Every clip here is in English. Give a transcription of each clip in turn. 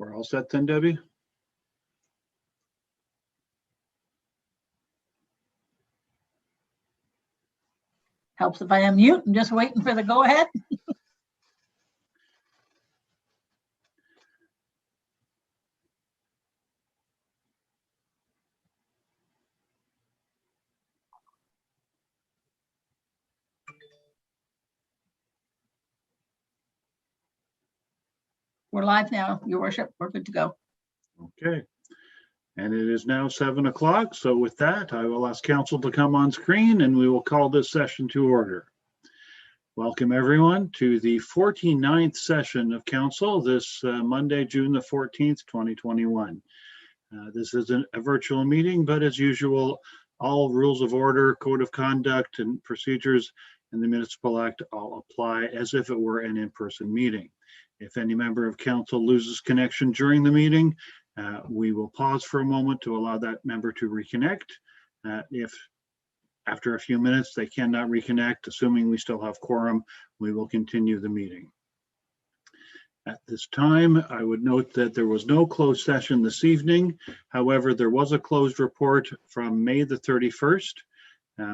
We're all set then, Debbie? Helps if I unmute. I'm just waiting for the go ahead. We're live now, Your Worship. We're good to go. Okay. And it is now 7 o'clock. So with that, I will ask council to come on screen and we will call this session to order. Welcome everyone to the 49th session of council this Monday, June the 14th, 2021. This is a virtual meeting, but as usual, all rules of order, code of conduct and procedures and the Municipal Act all apply as if it were an in-person meeting. If any member of council loses connection during the meeting, we will pause for a moment to allow that member to reconnect. If after a few minutes they cannot reconnect, assuming we still have quorum, we will continue the meeting. At this time, I would note that there was no closed session this evening. However, there was a closed report from May the 31st,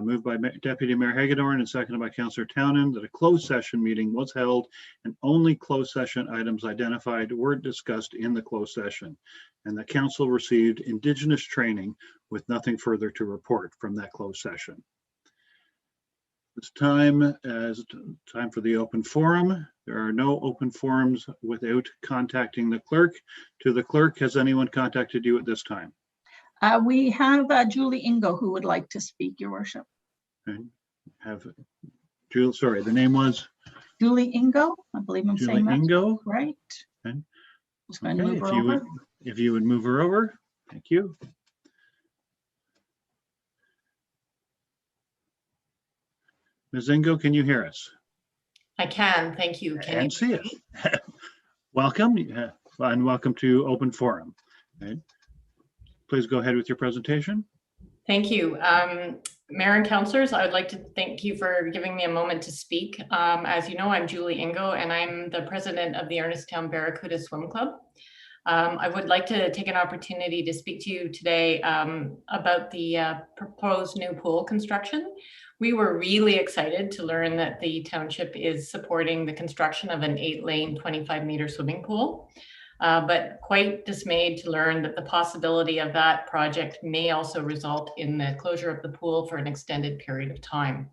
moved by Deputy Mayor Hagedorn and seconded by Councillor Townend, that a closed session meeting was held and only closed session items identified were discussed in the closed session, and the council received Indigenous training with nothing further to report from that closed session. This time is time for the open forum. There are no open forums without contacting the clerk. To the clerk, has anyone contacted you at this time? We have Julie Ingo who would like to speak, Your Worship. Okay. Julie, sorry, the name was? Julie Ingo, I believe I'm saying that Ingo. right. Okay. Just going to move her over. If you would move her over, thank you. Ms. Ingo, can you hear us? I can, thank you. Can you see us? Welcome, and welcome to Open Forum. Okay. Please go ahead with your presentation. Thank you. Mayor and councillors, I would like to thank you for giving me a moment to speak. As you know, I'm Julie Ingo and I'm the president of the Ernestown Barracuda Swim Club. I would like to take an opportunity to speak to you today about the proposed new pool construction. We were really excited to learn that the township is supporting the construction of an 8-lane, 25-meter swimming pool. But quite dismayed to learn that the possibility of that project may also result in the closure of the pool for an extended period of time.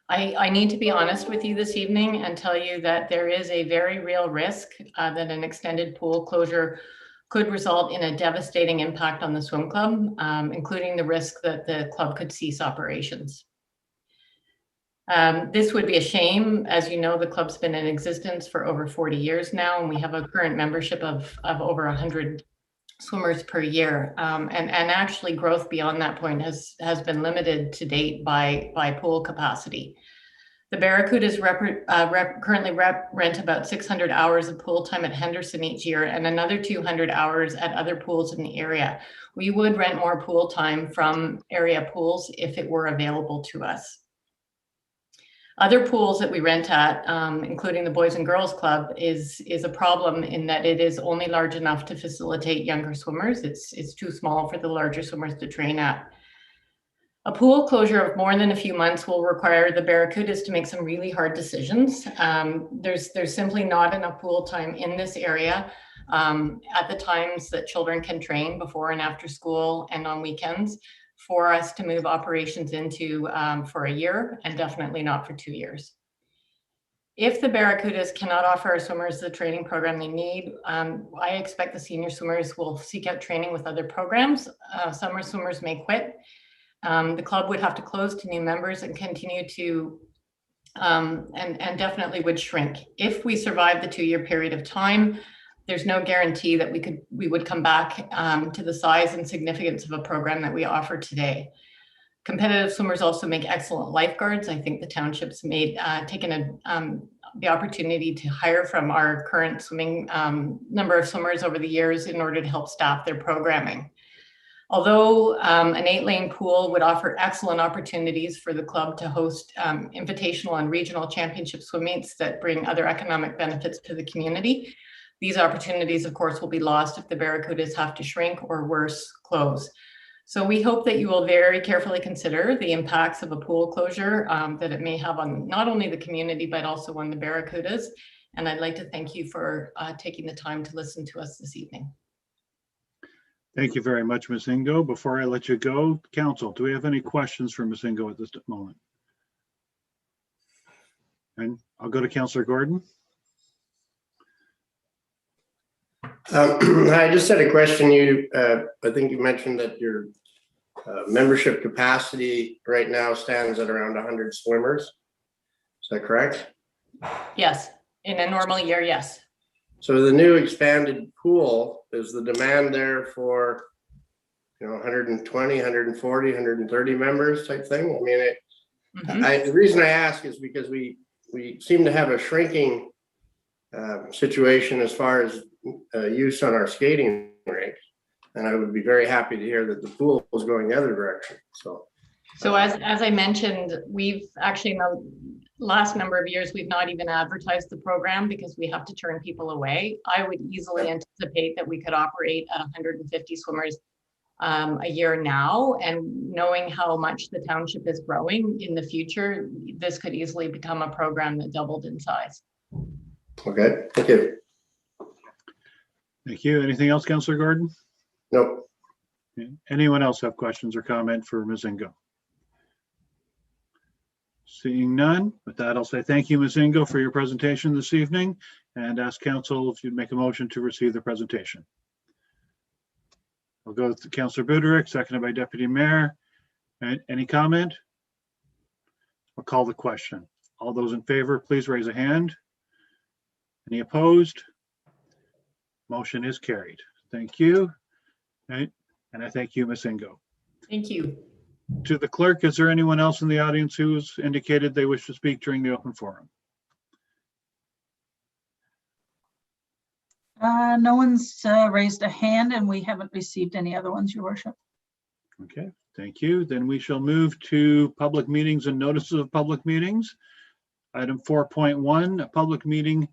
I need to be honest with you this evening and tell you that there is a very real risk that an extended pool closure could result in a devastating impact on the swim club, including the risk that the club could cease operations. This would be a shame. As you know, the club's been in existence for over 40 years now, and we have a current membership of over 100 swimmers per year. And actually growth beyond that point has been limited to date by pool capacity. The Barracudas currently rent about 600 hours of pool time at Henderson each year and another 200 hours at other pools in the area. We would rent more pool time from area pools if it were available to us. Other pools that we rent at, including the Boys and Girls Club, is a problem in that it is only large enough to facilitate younger swimmers. It's too small for the larger swimmers to train at. A pool closure of more than a few months will require the Barracudas to make some really hard decisions. There's simply not enough pool time in this area at the times that children can train before and after school and on weekends for us to move operations into for a year, and definitely not for 2 years. If the Barracudas cannot offer our swimmers the training program they need, I expect the senior swimmers will seek out training with other programs. Summer swimmers may quit. The club would have to close to new members and continue to, and definitely would shrink. If we survive the 2-year period of time, there's no guarantee that we would come back to the size and significance of a program that we offer today. Competitive swimmers also make excellent lifeguards. I think the township's taken the opportunity to hire from our current swimming number of swimmers over the years in order to help staff their programming. Although an 8-lane pool would offer excellent opportunities for the club to host invitational and regional championship swim meets that bring other economic benefits to the community, These opportunities, of course, will be lost if the Barracudas have to shrink or worse, close. So we hope that you will very carefully consider the impacts of a pool closure that it may have on not only the community, but also on the Barracudas. And I'd like to thank you for taking the time to listen to us this evening. Thank you very much, Ms. Ingo. Before I let you go, Council, do we have any questions for Ms. Ingo at this moment? And I'll go to Councillor Gordon. I just had a question. I think you mentioned that your membership capacity right now stands at around 100 swimmers. Is that correct? Yes, in a normal year, yes. So the new expanded pool, is the demand there for 120, 140, 130 members type thing? I mean, the reason I ask is because we seem to have a shrinking situation as far as use on our skating rinks, and I would be very happy to hear that the pool is going the other direction. So as I mentioned, we've actually in the last number of years, we've not even advertised the program because we have to turn people away. I would easily anticipate that we could operate at 150 swimmers a year now, and knowing how much the township is growing in the future, this could easily become a program that doubled in size. Okay, thank you. Thank you. Anything else, Councillor Gordon? Nope. Okay. Anyone else have questions or comment for Ms. Ingo? Seeing none, with that, I'll say thank you, Ms. Ingo, for your presentation this evening, and ask Council if you'd make a motion to receive the presentation. I'll go to Councillor Buderick, seconded by Deputy Mayor. Any comment? I'll call the question. All those in favor, please raise a hand. Any opposed? Motion is carried. Thank you. Right. And I thank you, Ms. Ingo. Thank you. To the clerk, is there anyone else in the audience who's indicated they wish to speak during the open forum? No one's raised a hand, and we haven't received any other ones, Your Worship. Okay, thank you. Then we shall move to public meetings and notices of public meetings. Item 4.1, a public meeting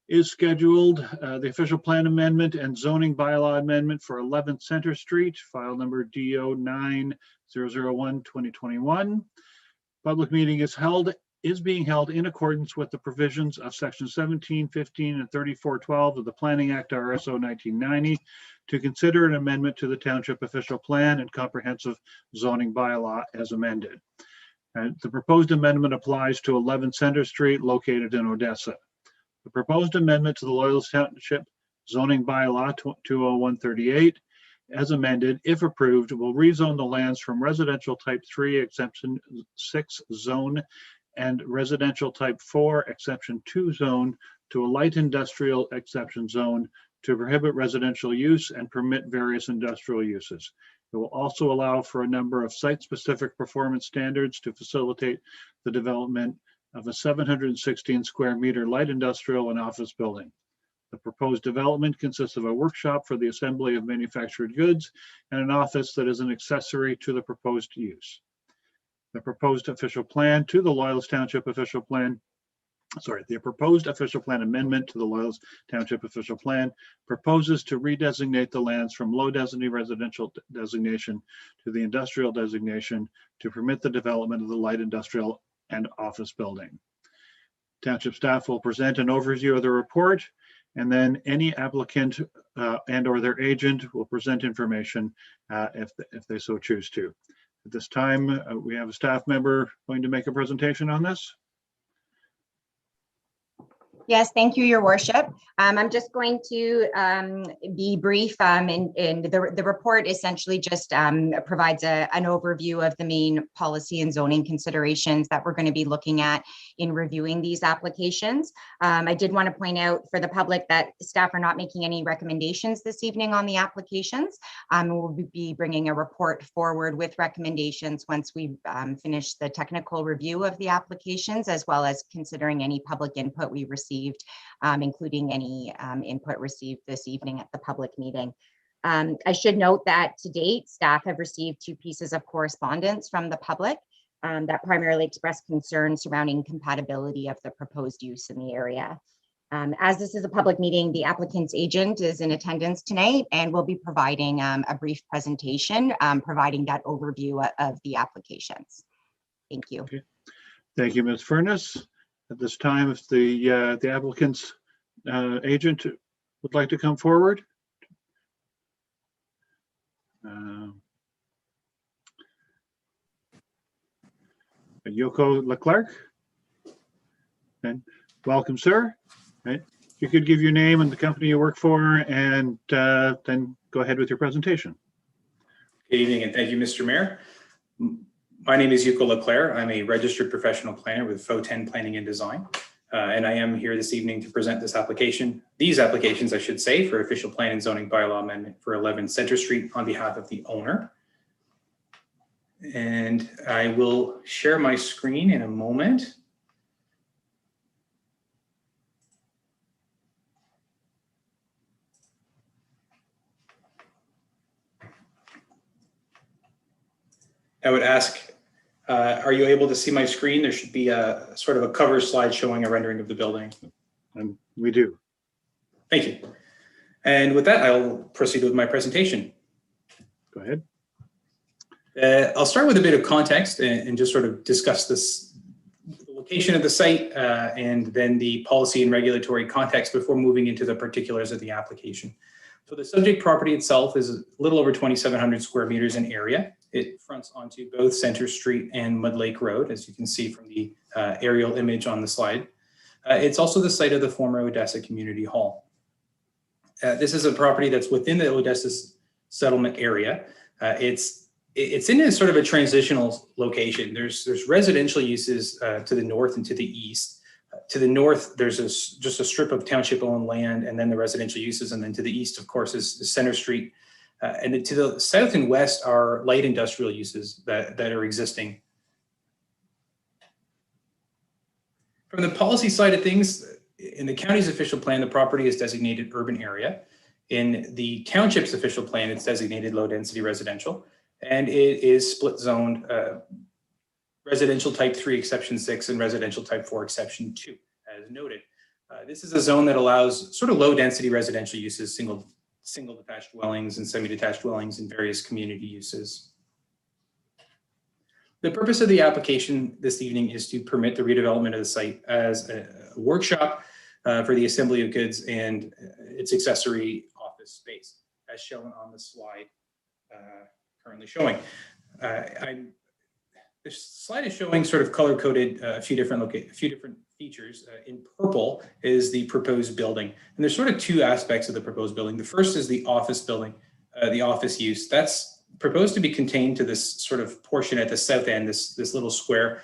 is scheduled. The official plan amendment and zoning bylaw amendment for 11 Center Street, file number DO 9001-2021. Public meeting is being held in accordance with the provisions of section 17, 15, and 3412 of the Planning Act RSO 1990 to consider an amendment to the township official plan and comprehensive zoning bylaw as amended. And the proposed amendment applies to 11 Center Street located in Odessa. The proposed amendment to the Loyalist Township zoning bylaw 20138 as amended, if approved, will rezone the lands from residential type 3 exception 6 zone and residential type 4 exception 2 zone to a light industrial exception zone to prohibit residential use and permit various industrial uses. It will also allow for a number of site-specific performance standards to facilitate the development of a 716 square meter light industrial and office building. The proposed development consists of a workshop for the assembly of manufactured goods and an office that is an accessory to the proposed use. The proposed official plan to the Loyalist Township official plan, the proposed official plan amendment to the Loyalist Township official plan proposes to redesignate the lands from low density residential designation to the industrial designation to permit the development of the light industrial and office building. Township staff will present an overview of the report, and then any applicant and or their agent will present information if they so choose to. At this time, we have a staff member going to make a presentation on this. Yes, thank you, Your Worship. I'm just going to be brief, and the report essentially just provides an overview of the main policy and zoning considerations that we're going to be looking at in reviewing these applications. I did want to point out for the public that staff are not making any recommendations this evening on the applications. We'll be bringing a report forward with recommendations once we finish the technical review of the applications, as well as considering any public input we received, including any input received this evening at the public meeting. I should note that to date, staff have received 2 pieces of correspondence from the public that primarily express concerns surrounding compatibility of the proposed use in the area. As this is a public meeting, the applicant's agent is in attendance tonight and will be providing a brief presentation, providing that overview of the applications. Thank you. Okay. Thank you, Ms. Furness. At this time, if the applicant's agent would like to come forward. Yoko Leclerc. And welcome, sir. Right. You could give your name and the company you work for, and then go ahead with your presentation. Good evening, and thank you, Mr. Mayor. My name is Yuko Leclerc. I'm a registered professional planner with FO10 Planning and Design, and I am here this evening to present these applications, I should say, for official plan and zoning bylaw amendment for 11 Center Street on behalf of the owner. And I will share my screen in a moment. I would ask, are you able to see my screen? There should be a sort of a cover slide showing a rendering of the building. And we do. Thank you. And with that, I'll proceed with my presentation. Go ahead. I'll start with a bit of context and just sort of discuss the location of the site and then the policy and regulatory context before moving into the particulars of the application. So the subject property itself is a little over 2,700 square meters in area. It fronts onto both Center Street and Mud Lake Road, as you can see from the aerial image on the slide. It's also the site of the former Odessa Community Hall. This is a property that's within the Odessa settlement area. It's in a sort of a transitional location. There's residential uses to the north and to the east. To the north, there's just a strip of township-owned land, and then the residential uses, and then to the east, of course, is Center Street. And then to the south and west are light industrial uses that are existing. From the policy side of things, in the county's official plan, the property is designated urban area. In the township's official plan, it's designated low-density residential, and it is split zoned residential type 3 exception 6 and residential type 4 exception 2, as noted. This is a zone that allows sort of low density residential uses, single detached dwellings and semi-detached dwellings and various community uses. The purpose of the application this evening is to permit the redevelopment of the site as a workshop for the assembly of goods and its accessory office space, as shown on the slide currently showing. This slide is showing sort of color-coded a few different features. In purple is the proposed building. And there's sort of two aspects of the proposed building. The first is the office building, the office use. That's proposed to be contained to this sort of portion at the south end, this little square,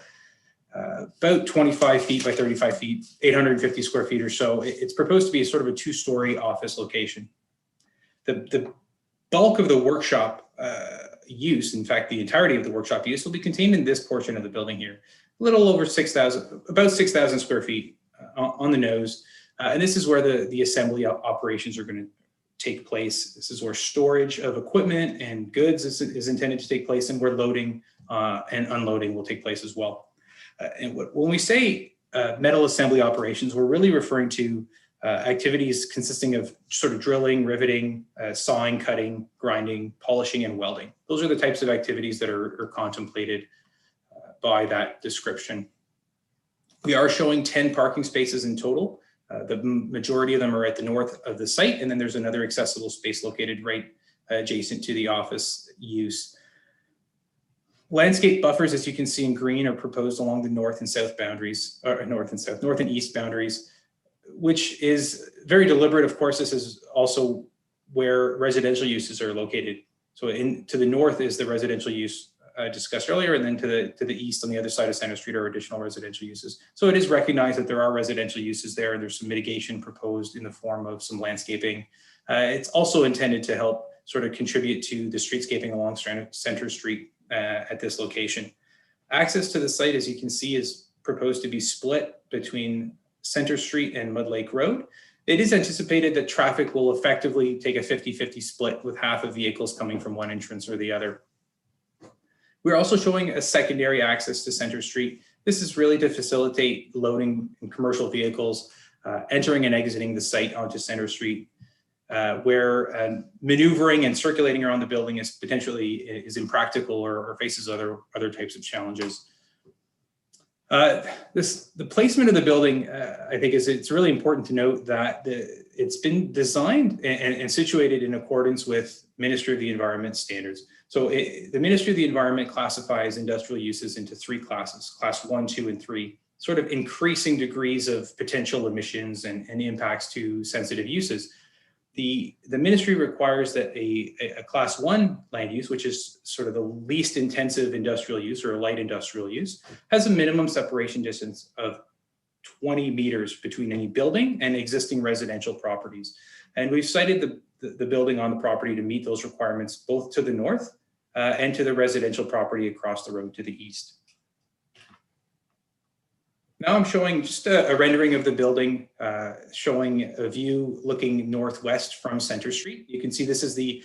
about 25 feet by 35 feet, 850 square feet or so. It's proposed to be a sort of a two-story office location. The bulk of the workshop use, in fact, the entirety of the workshop use will be contained in this portion of the building here, a little over about 6,000 square feet on the nose. And this is where the assembly operations are going to take place. This is where storage of equipment and goods is intended to take place, and where loading and unloading will take place as well. And when we say metal assembly operations, we're really referring to activities consisting of sort of drilling, riveting, sawing, cutting, grinding, polishing, and welding. Those are the types of activities that are contemplated by that description. We are showing 10 parking spaces in total. The majority of them are at the north of the site, and then there's another accessible space located right adjacent to the office use. Landscape buffers, as you can see in green, are proposed along the north and south boundaries, or north and east boundaries, which is very deliberate. Of course, this is also where residential uses are located. So to the north is the residential use discussed earlier, and then to the east on the other side of Center Street are additional residential uses. So it is recognized that there are residential uses there, and there's some mitigation proposed in the form of some landscaping. It's also intended to help sort of contribute to the streetscaping along Center Street at this location. Access to the site, as you can see, is proposed to be split between Center Street and Mud Lake Road. It is anticipated that traffic will effectively take a 50-50 split, with half of vehicles coming from one entrance or the other. We're also showing a secondary access to Center Street. This is really to facilitate loading in commercial vehicles entering and exiting the site onto Center Street, where maneuvering and circulating around the building is potentially impractical or faces other types of challenges. The placement of the building, I think, it's really important to note that it's been designed and situated in accordance with Ministry of the Environment standards. So the Ministry of the Environment classifies industrial uses into 3 classes, class 1, 2, and 3, sort of increasing degrees of potential emissions and impacts to sensitive uses. The ministry requires that a class 1 land use, which is sort of the least intensive industrial use or a light industrial use, has a minimum separation distance of 20 meters between any building and existing residential properties. And we've cited the building on the property to meet those requirements, both to the north and to the residential property across the road to the east. Now I'm showing just a rendering of the building, showing a view looking northwest from Center Street. You can see this is the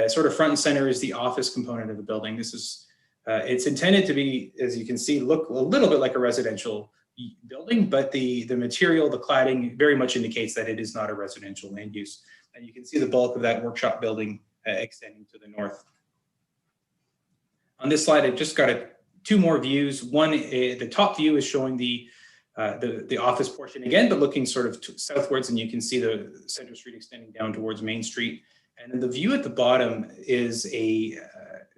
sort of front and center is the office component of the building. This is, it's intended to be, as you can see, look a little bit like a residential building, but the material, the cladding very much indicates that it is not a residential land use. And you can see the bulk of that workshop building extending to the north. On this slide, I've just got 2 more views. One, the top view is showing the office portion again, but looking sort of southwards, and you can see the Center Street extending down towards Main Street. And then the view at the bottom is a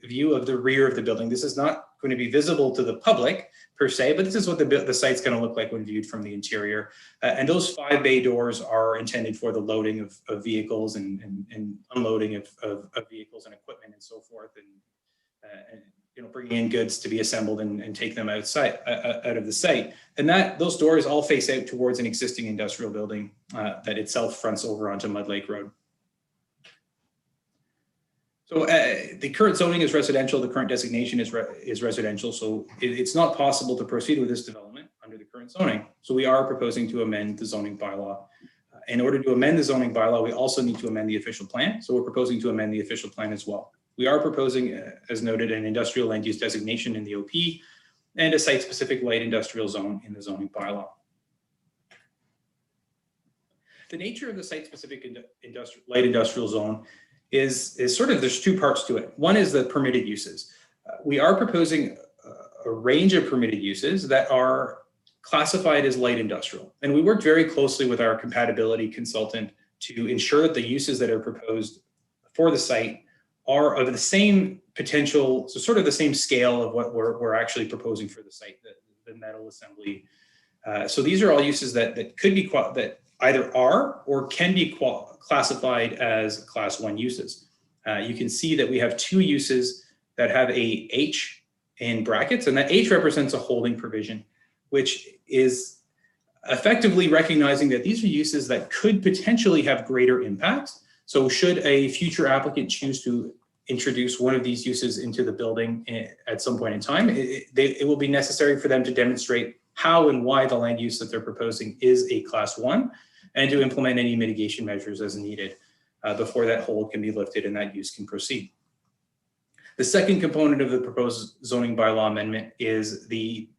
view of the rear of the building. This is not going to be visible to the public per se, but this is what the site's going to look like when viewed from the interior. And those 5 bay doors are intended for the loading of vehicles and unloading of vehicles and equipment and so forth, and you know, bringing in goods to be assembled and take them outside out of the site. And those doors all face out towards an existing industrial building that itself fronts over onto Mud Lake Road. So the current zoning is residential. The current designation is residential. So it's not possible to proceed with this development under the current zoning. So we are proposing to amend the zoning bylaw. In order to amend the zoning bylaw, we also need to amend the official plan. So we're proposing to amend the official plan as well. We are proposing, as noted, an industrial land use designation in the OP and a site-specific light industrial zone in the zoning bylaw. The nature of the site-specific light industrial zone is sort of, there's 2 parts to it. One is the permitted uses. We are proposing a range of permitted uses that are classified as light industrial. And we worked very closely with our compatibility consultant to ensure that the uses that are proposed for the site are of the same potential, so sort of the same scale of what we're actually proposing for the site, the metal assembly. So these are all uses that could be, that either are or can be classified as class 1 uses. You can see that we have 2 uses that have a H in brackets, and that H represents a holding provision, which is effectively recognizing that these are uses that could potentially have greater impacts. So should a future applicant choose to introduce one of these uses into the building at some point in time, it will be necessary for them to demonstrate how and why the land use that they're proposing is a class 1, and to implement any mitigation measures as needed before that hold can be lifted and that use can proceed. The second component of the proposed zoning bylaw amendment is the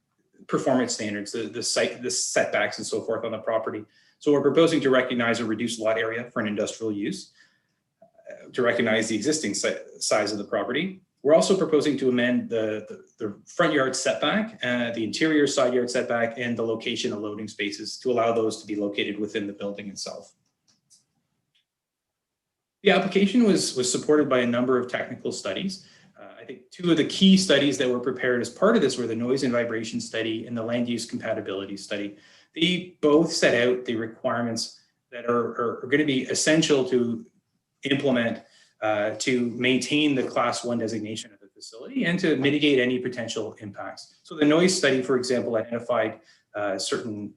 performance standards, the setbacks and so forth on the property. So we're proposing to recognize a reduced lot area for an industrial use, to recognize the existing size of the property. We're also proposing to amend the front yard setback, the interior side yard setback, and the location of loading spaces to allow those to be located within the building itself. The application was supported by a number of technical studies. I think 2 of the key studies that were prepared as part of this were the noise and vibration study and the land use compatibility study. They both set out the requirements that are going to be essential to implement to maintain the class 1 designation of the facility and to mitigate any potential impacts. So the noise study, for example, identified certain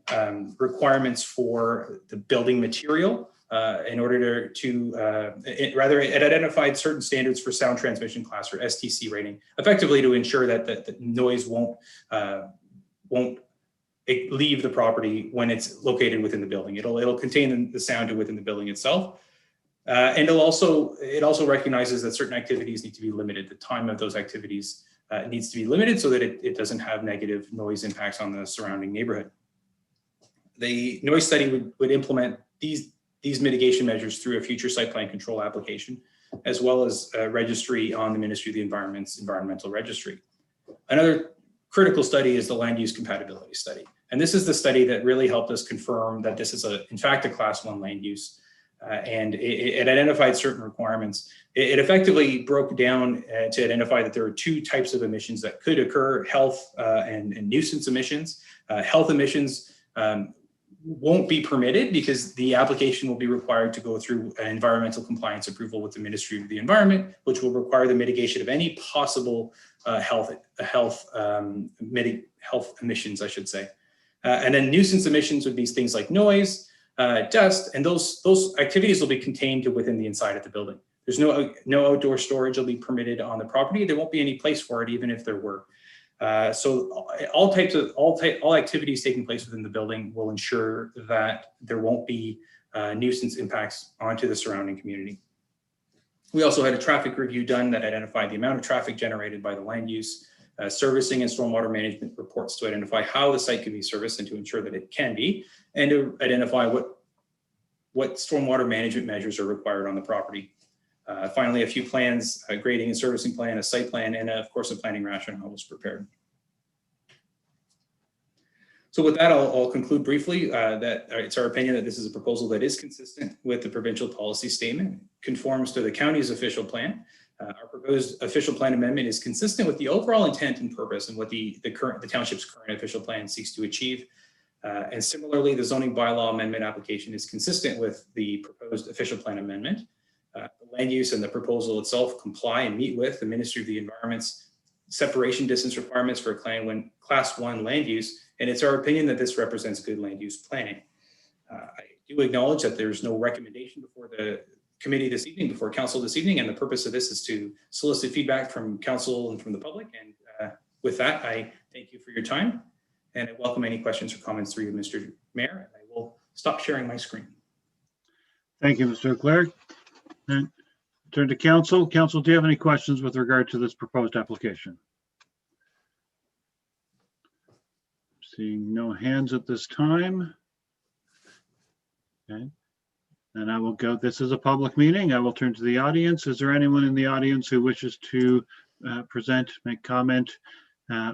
requirements for the building material in order it identified certain standards for sound transmission class, or STC rating, effectively to ensure that the noise won't leave the property when it's located within the building. It'll contain the sound within the building itself. And it also recognizes that certain activities need to be limited. The time of those activities needs to be limited so that it doesn't have negative noise impacts on the surrounding neighborhood. The noise study would implement these mitigation measures through a future site plan control application, as well as a registry on the Ministry of the Environment's environmental registry. Another critical study is the land use compatibility study. And this is the study that really helped us confirm that this is in fact a class 1 land use. And it identified certain requirements. It effectively broke down to identify that there are 2 types of emissions that could occur: health and nuisance emissions. Health emissions won't be permitted because the application will be required to go through an environmental compliance approval with the Ministry of the Environment, which will require the mitigation of any possible health emissions, I should say. And then nuisance emissions would be things like noise, dust, and those activities will be contained to within the inside of the building. There's no outdoor storage will be permitted on the property. There won't be any place for it, even if there were. So all activities taking place within the building will ensure that there won't be nuisance impacts onto the surrounding community. We also had a traffic review done that identified the amount of traffic generated by the land use, servicing and stormwater management reports to identify how the site can be serviced and to ensure that it can be, and to identify what stormwater management measures are required on the property. Finally, a few plans, a grading and servicing plan, a site plan, and of course, a planning rationale was prepared. So with that, I'll conclude briefly that it's our opinion that this is a proposal that is consistent with the provincial policy statement, conforms to the county's official plan. Our proposed official plan amendment is consistent with the overall intent and purpose and what the township's current official plan seeks to achieve. And similarly, the zoning bylaw amendment application is consistent with the proposed official plan amendment. The land use and the proposal itself comply and meet with the Ministry of the Environment's separation distance requirements for class 1 land use. And it's our opinion that this represents good land use planning. I do acknowledge that there's no recommendation before the committee this evening, before council this evening, and the purpose of this is to solicit feedback from council and from the public. And with that, I thank you for your time, and I welcome any questions or comments through you, Mr. Mayor. I will stop sharing my screen. Thank you, Mr. Clerk. And turn to council. Council, do you have any questions with regard to this proposed application? Seeing no hands at this time. Okay. And I will go, this is a public meeting. I will turn to the audience. Is there anyone in the audience who wishes to make comment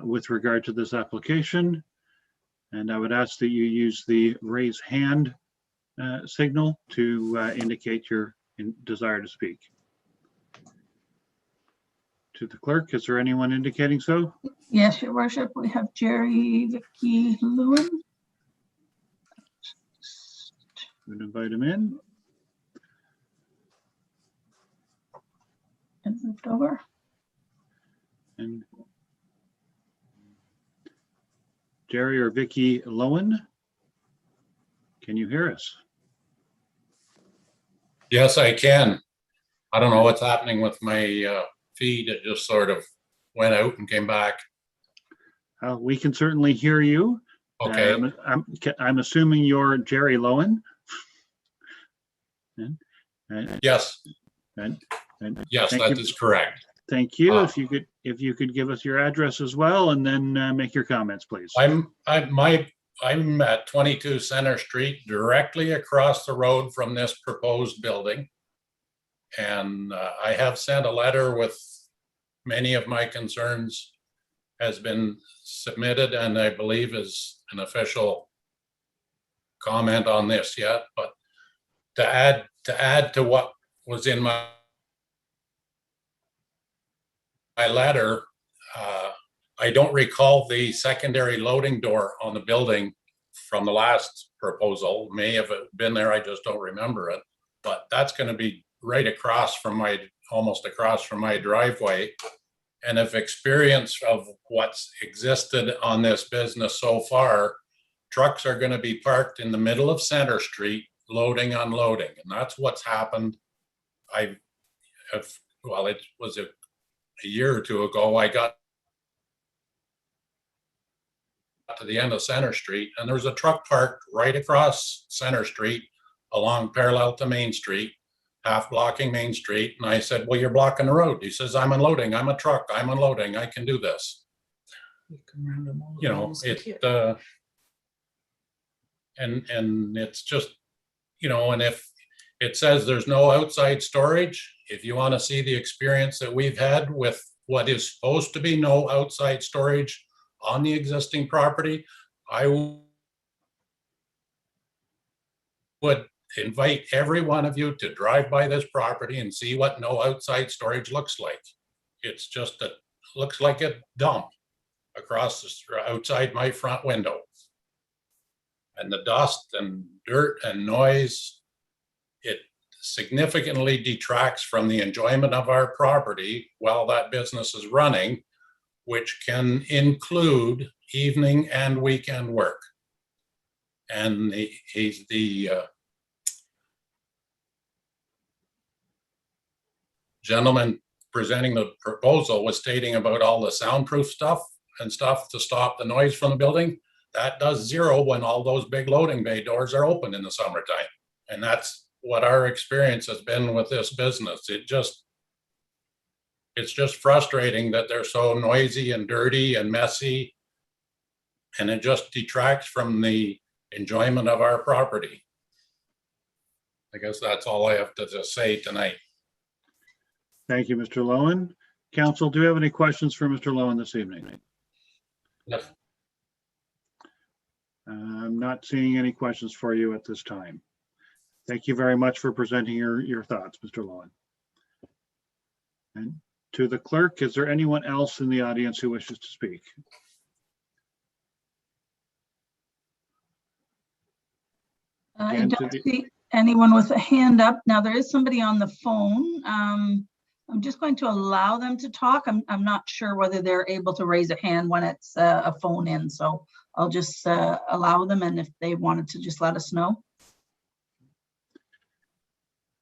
with regard to this application? And I would ask that you use the raise hand signal to indicate your desire to speak. To the clerk, is there anyone indicating so? Yes, Your Worship. We have Jerry Vicky Lewin. I'm going to invite him in. And moved over. And Jerry or Vicky Lowen, can you hear us? Yes, I can. I don't know what's happening with my feed. It just sort of went out and came back. We can certainly hear you. Okay. I'm assuming you're Jerry Lowen. Yes. Yes, that is correct. Thank you. If you could give us your address as well, and then make your comments, please. I'm at 22 Center Street, directly across the road from this proposed building. And I have sent a letter with many of my concerns has been submitted, and I believe is an official comment on this yet. But to add to what was in my letter, I don't recall the secondary loading door on the building from the last proposal. May have been there, I just don't remember it. But that's going to be right across from almost across from my driveway. And if experience of what's existed on this business so far, trucks are going to be parked in the middle of Center Street, loading, unloading. And that's what's happened. It was a year or two ago, I got to the end of Center Street, and there was a truck parked right across Center Street along parallel to Main Street, half blocking Main Street. And I said, well, you're blocking the road. He says, I'm unloading. I'm a truck. I'm unloading. I can do this. You know, And it's just, and if it says there's no outside storage, if you want to see the experience that we've had with what is supposed to be no outside storage on the existing property, I would invite every one of you to drive by this property and see what no outside storage looks like. It's just looks like a dump across outside my front window. And the dust and dirt and noise, it significantly detracts from the enjoyment of our property while that business is running, which can include evening and weekend work. And the gentleman presenting the proposal was stating about all the soundproof stuff and stuff to stop the noise from the building. That does zero when all those big loading bay doors are open in the summertime. And that's what our experience has been with this business. It's just frustrating that they're so noisy and dirty and messy. And it just detracts from the enjoyment of our property. I guess that's all I have to just say tonight. Thank you, Mr. Lowen. Council, do you have any questions for Mr. Lowen this evening? Yes. I'm not seeing any questions for you at this time. Thank you very much for presenting your thoughts, Mr. Lowen. And to the clerk, is there anyone else in the audience who wishes to speak? I Again, don't see anyone with a hand up. Now, there is somebody on the phone. I'm just going to allow them to talk. I'm not sure whether they're able to raise a hand when it's a phone in, so I'll just allow them, and if they wanted to just let us know.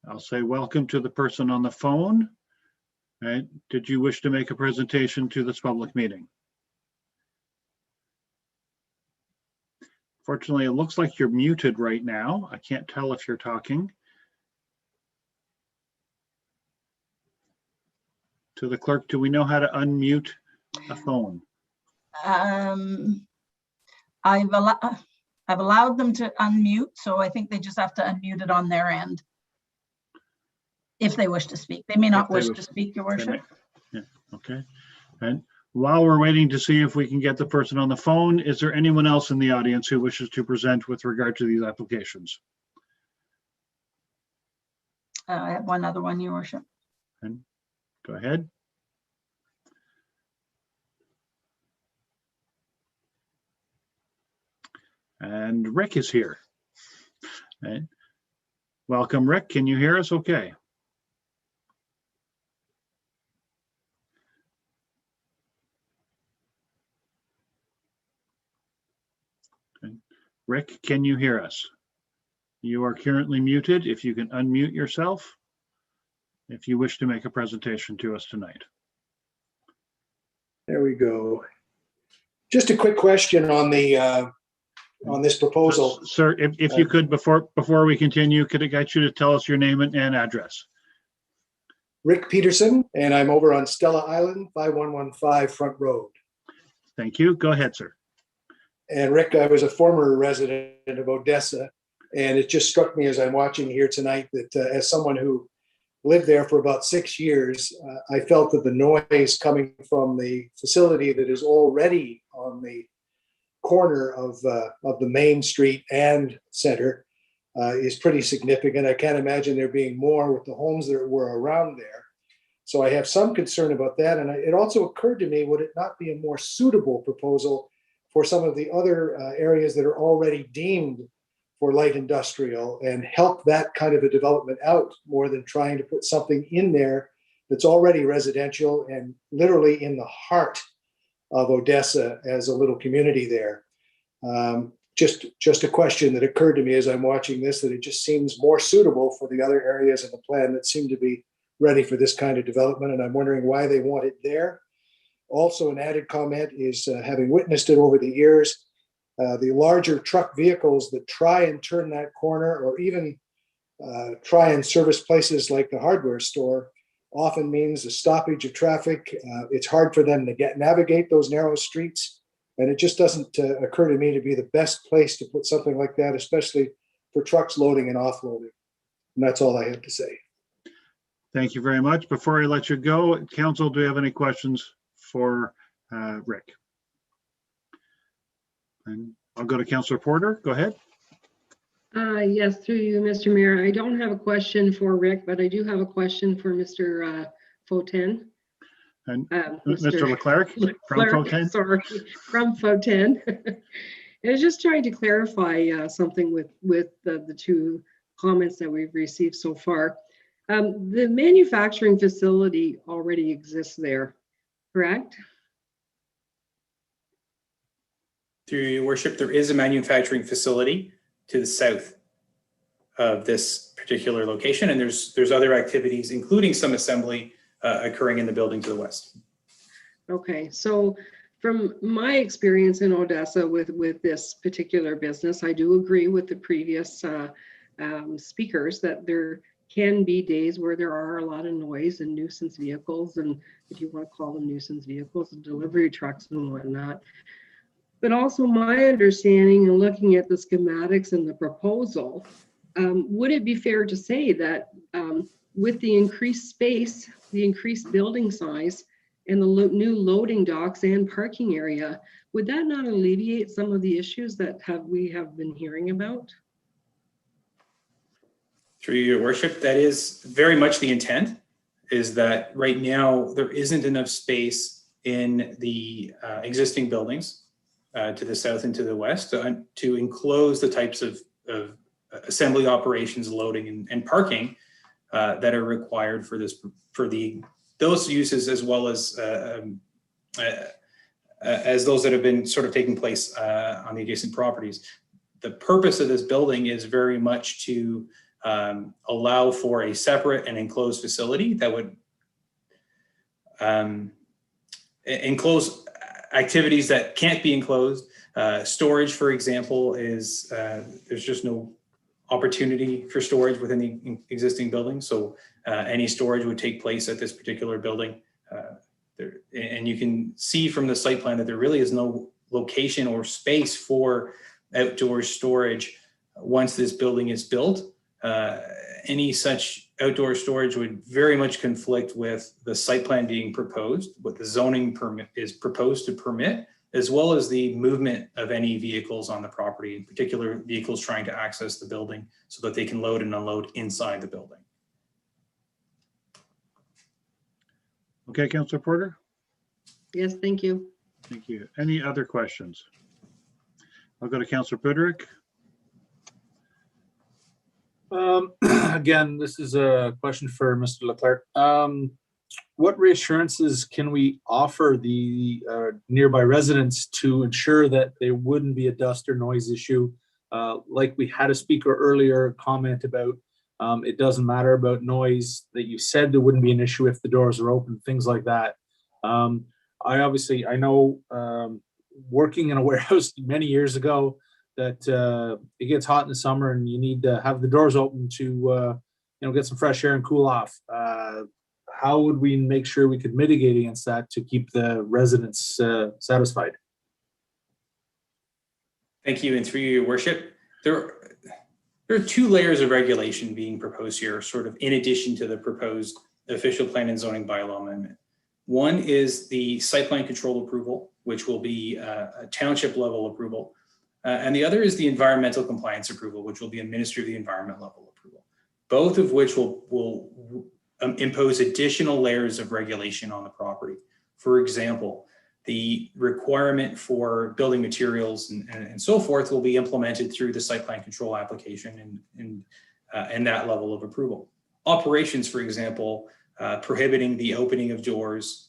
I'll say welcome to the person on the phone. Right. Did you wish to make a presentation to this public meeting? Fortunately, it looks like you're muted right now. I can't tell if you're talking. To the clerk, do we know how to unmute a phone? I've allowed them to unmute, so I think they just have to unmute it on their end if they wish to speak. They may not wish to speak, Your Worship. Yeah, okay. And while we're waiting to see if we can get the person on the phone, is there anyone else in the audience who wishes to present with regard to these applications? I have one other one, Your Worship. And go ahead. And Rick is here. Okay. Welcome, Rick. Can you hear us okay? Okay. Rick, can you hear us? You are currently muted. If you can unmute yourself, if you wish to make a presentation to us tonight. There we go. Just a quick question on the on this proposal. Sir, if you could, before we continue, could I get you to tell us your name and address? Rick Peterson, and I'm over on Stella Island, 5115 Front Road. Thank you. Go ahead, sir. And Rick, I was a former resident of Odessa, and it just struck me as I'm watching here tonight that as someone who lived there for about 6 years, I felt that the noise coming from the facility that is already on the corner of the main street and center is pretty significant. I can't imagine there being more with the homes that were around there. So I have some concern about that. And it also occurred to me, would it not be a more suitable proposal for some of the other areas that are already deemed for light industrial and help that kind of a development out more than trying to put something in there that's already residential and literally in the heart of Odessa as a little community there. Just a question that occurred to me as I'm watching this, that it just seems more suitable for the other areas in the plan that seem to be ready for this kind of development. And I'm wondering why they want it there. Also, an added comment is having witnessed it over the years, the larger truck vehicles that try and turn that corner or even try and service places like the hardware store often means a stoppage of traffic. It's hard for them to navigate those narrow streets. And it just doesn't occur to me to be the best place to put something like that, especially for trucks loading and offloading. And that's all I have to say. Thank you very much. Before I let you go, council, do you have any questions for Rick? And I'll go to Councillor Porter. Go ahead. Yes, through you, Mr. Mayor. I don't have a question for Rick, but I do have a question for Mr. Foten. And Mr. Leclerc from Foten. Sorry, from Foten. I was just trying to clarify something with the two comments that we've received so far. The manufacturing facility already exists there, correct? Through your worship, there is a manufacturing facility to the south of this particular location, and there's other activities, including some assembly occurring in the building to the west. Okay, so from my experience in Odessa with this particular business, I do agree with the previous speakers that there can be days where there are a lot of noise and nuisance vehicles, and if you want to call them nuisance vehicles, and delivery trucks and whatnot. But also my understanding and looking at the schematics and the proposal, would it be fair to say that with the increased space, the increased building size, and the new loading docks and parking area, would that not alleviate some of the issues that we have been hearing about? Through your worship, that is very much the intent, is that right now there isn't enough space in the existing buildings to the south and to the west to enclose the types of assembly operations, loading and parking that are required for those uses, as well as those that have been sort of taking place on the adjacent properties. The purpose of this building is very much to allow for a separate and enclosed facility that would enclose activities that can't be enclosed. Storage, for example, is there's just no opportunity for storage within the existing building. So any storage would take place at this particular building. And you can see from the site plan that there really is no location or space for outdoor storage once this building is built. Any such outdoor storage would very much conflict with the site plan being proposed, what the zoning permit is proposed to permit, as well as the movement of any vehicles on the property, in particular vehicles trying to access the building so that they can load and unload inside the building. Okay, Councillor Porter. Yes, thank you. Thank you. Any other questions? I'll go to Councillor Buderick. Again, this is a question for Mr. Leclerc. What reassurances can we offer the nearby residents to ensure that there wouldn't be a dust or noise issue? Like we had a speaker earlier comment about it doesn't matter about noise, that you said there wouldn't be an issue if the doors are open, things like that. I know working in a warehouse many years ago that it gets hot in the summer and you need to have the doors open to get some fresh air and cool off. How would we make sure we could mitigate against that to keep the residents satisfied? Thank you, and through your worship, there are two layers of regulation being proposed here, sort of in addition to the proposed official plan and zoning bylaw amendment. One is the site plan control approval, which will be a township level approval. And the other is the environmental compliance approval, which will be a Ministry of the Environment level approval, both of which will impose additional layers of regulation on the property. For example, the requirement for building materials and so forth will be implemented through the site plan control application and that level of approval. Operations, for example, prohibiting the opening of doors,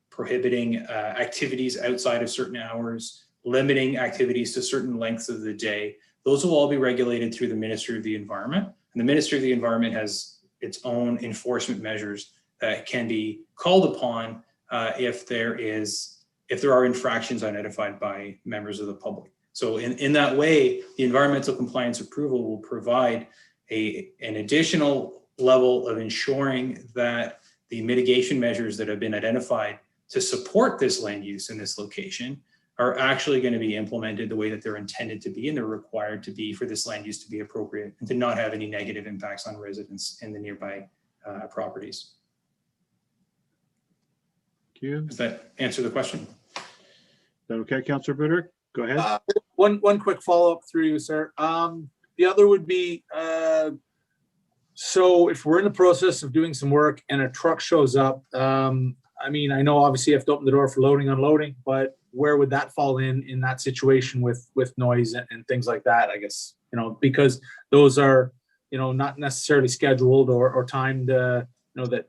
prohibiting activities outside of certain hours, limiting activities to certain lengths of the day. Those will all be regulated through the Ministry of the Environment. And the Ministry of the Environment has its own enforcement measures that can be called upon if there are infractions identified by members of the public. So in that way, the environmental compliance approval will provide an additional level of ensuring that the mitigation measures that have been identified to support this land use in this location are actually going to be implemented the way that they're intended to be and they're required to be for this land use to be appropriate and to not have any negative impacts on residents in the nearby properties. Thank you. Does that answer the question? Is that okay, Councillor Bitter? Go ahead. One quick follow-up through you, sir. The other would be, so if we're in the process of doing some work and a truck shows up, I mean, I know obviously you have to open the door for loading, unloading, but where would that fall in that situation with noise and things like that, I guess, you know, because those are, you know, not necessarily scheduled or timed, you know, that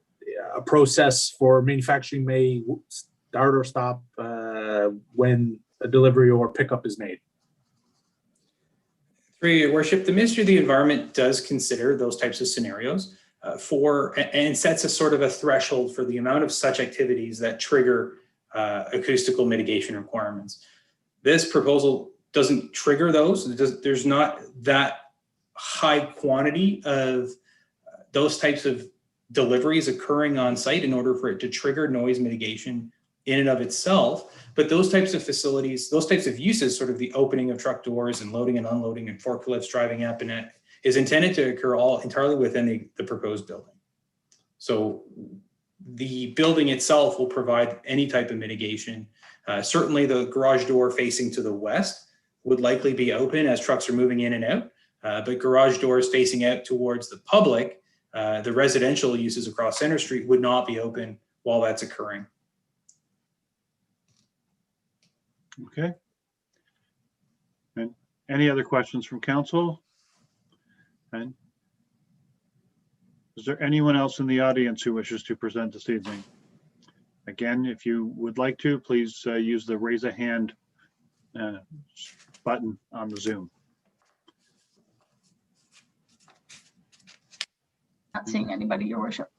a process for manufacturing may start or stop when a delivery or pickup is made. Through your worship, the Ministry of the Environment does consider those types of scenarios and sets a sort of a threshold for the amount of such activities that trigger acoustical mitigation requirements. This proposal doesn't trigger those. There's not that high quantity of those types of deliveries occurring on site in order for it to trigger noise mitigation in and of itself. But those types of facilities, those types of uses, sort of the opening of truck doors and loading and unloading and forklifts driving up and that is intended to occur all entirely within the proposed building. So the building itself will provide any type of mitigation. Certainly the garage door facing to the west would likely be open as trucks are moving in and out, but garage doors facing out towards the public, the residential uses across Center Street would not be open while that's occurring. Okay. And any other questions from council? And is there anyone else in the audience who wishes to present this evening? Again, if you would like to, please use the raise a hand button on the Zoom. Not seeing anybody, Your Worship.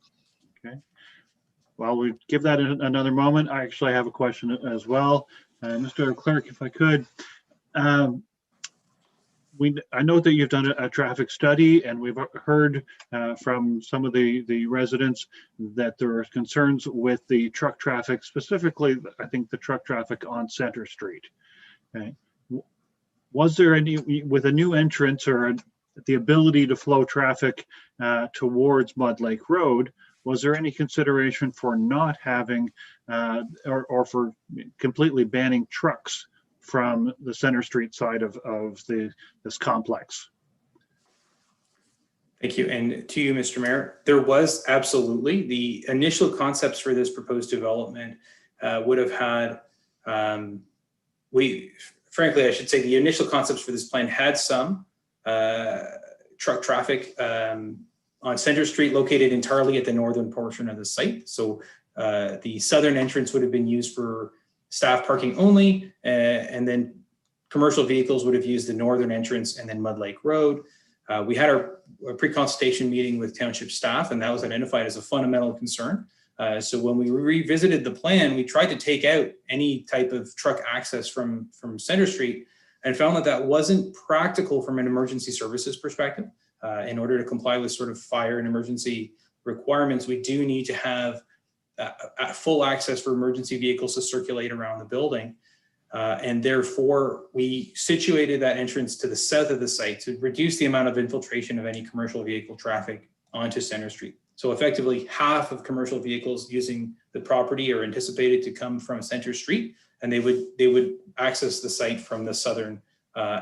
Okay. Well, we give that another moment. I actually have a question as well. Mr. Clerk, if I could, I know that you've done a traffic study and we've heard from some of the residents that there are concerns with the truck traffic, specifically, I think the truck traffic on Center Street. Okay. Was there any, with a new entrance or the ability to flow traffic towards Mud Lake Road, was there any consideration for not having or for completely banning trucks from the Center Street side of this complex? Thank you. And to you, Mr. Mayor, there was absolutely the initial concepts for this proposed development would have had, frankly, I should say the initial concepts for this plan had some truck traffic on Center Street, located entirely at the northern portion of the site. So the southern entrance would have been used for staff parking only, and then commercial vehicles would have used the northern entrance and then Mud Lake Road. We had our pre-consultation meeting with township staff, and that was identified as a fundamental concern. So when we revisited the plan, we tried to take out any type of truck access from Center Street and found that that wasn't practical from an emergency services perspective. In order to comply with sort of fire and emergency requirements, we do need to have full access for emergency vehicles to circulate around the building. And therefore, we situated that entrance to the south of the site to reduce the amount of infiltration of any commercial vehicle traffic onto Center Street. So effectively, half of commercial vehicles using the property are anticipated to come from Center Street, and they would access the site from the southern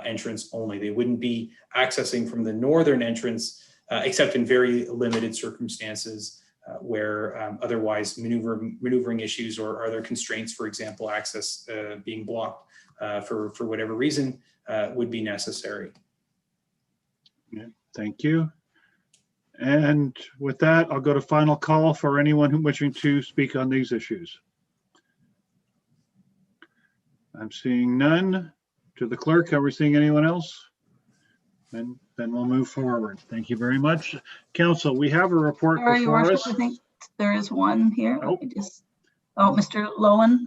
entrance only. They wouldn't be accessing from the northern entrance, except in very limited circumstances where otherwise maneuvering issues or other constraints, for example, access being blocked for whatever reason would be necessary. Yeah, thank you. And with that, I'll go to final call for anyone who wishing to speak on these issues. I'm seeing none. To the clerk, are we seeing anyone else? And then we'll move forward. Thank you very much. Council, we have a report Sorry, Your before Worship, us. I think there is one here. Oh. Let me just, Mr. Lowen.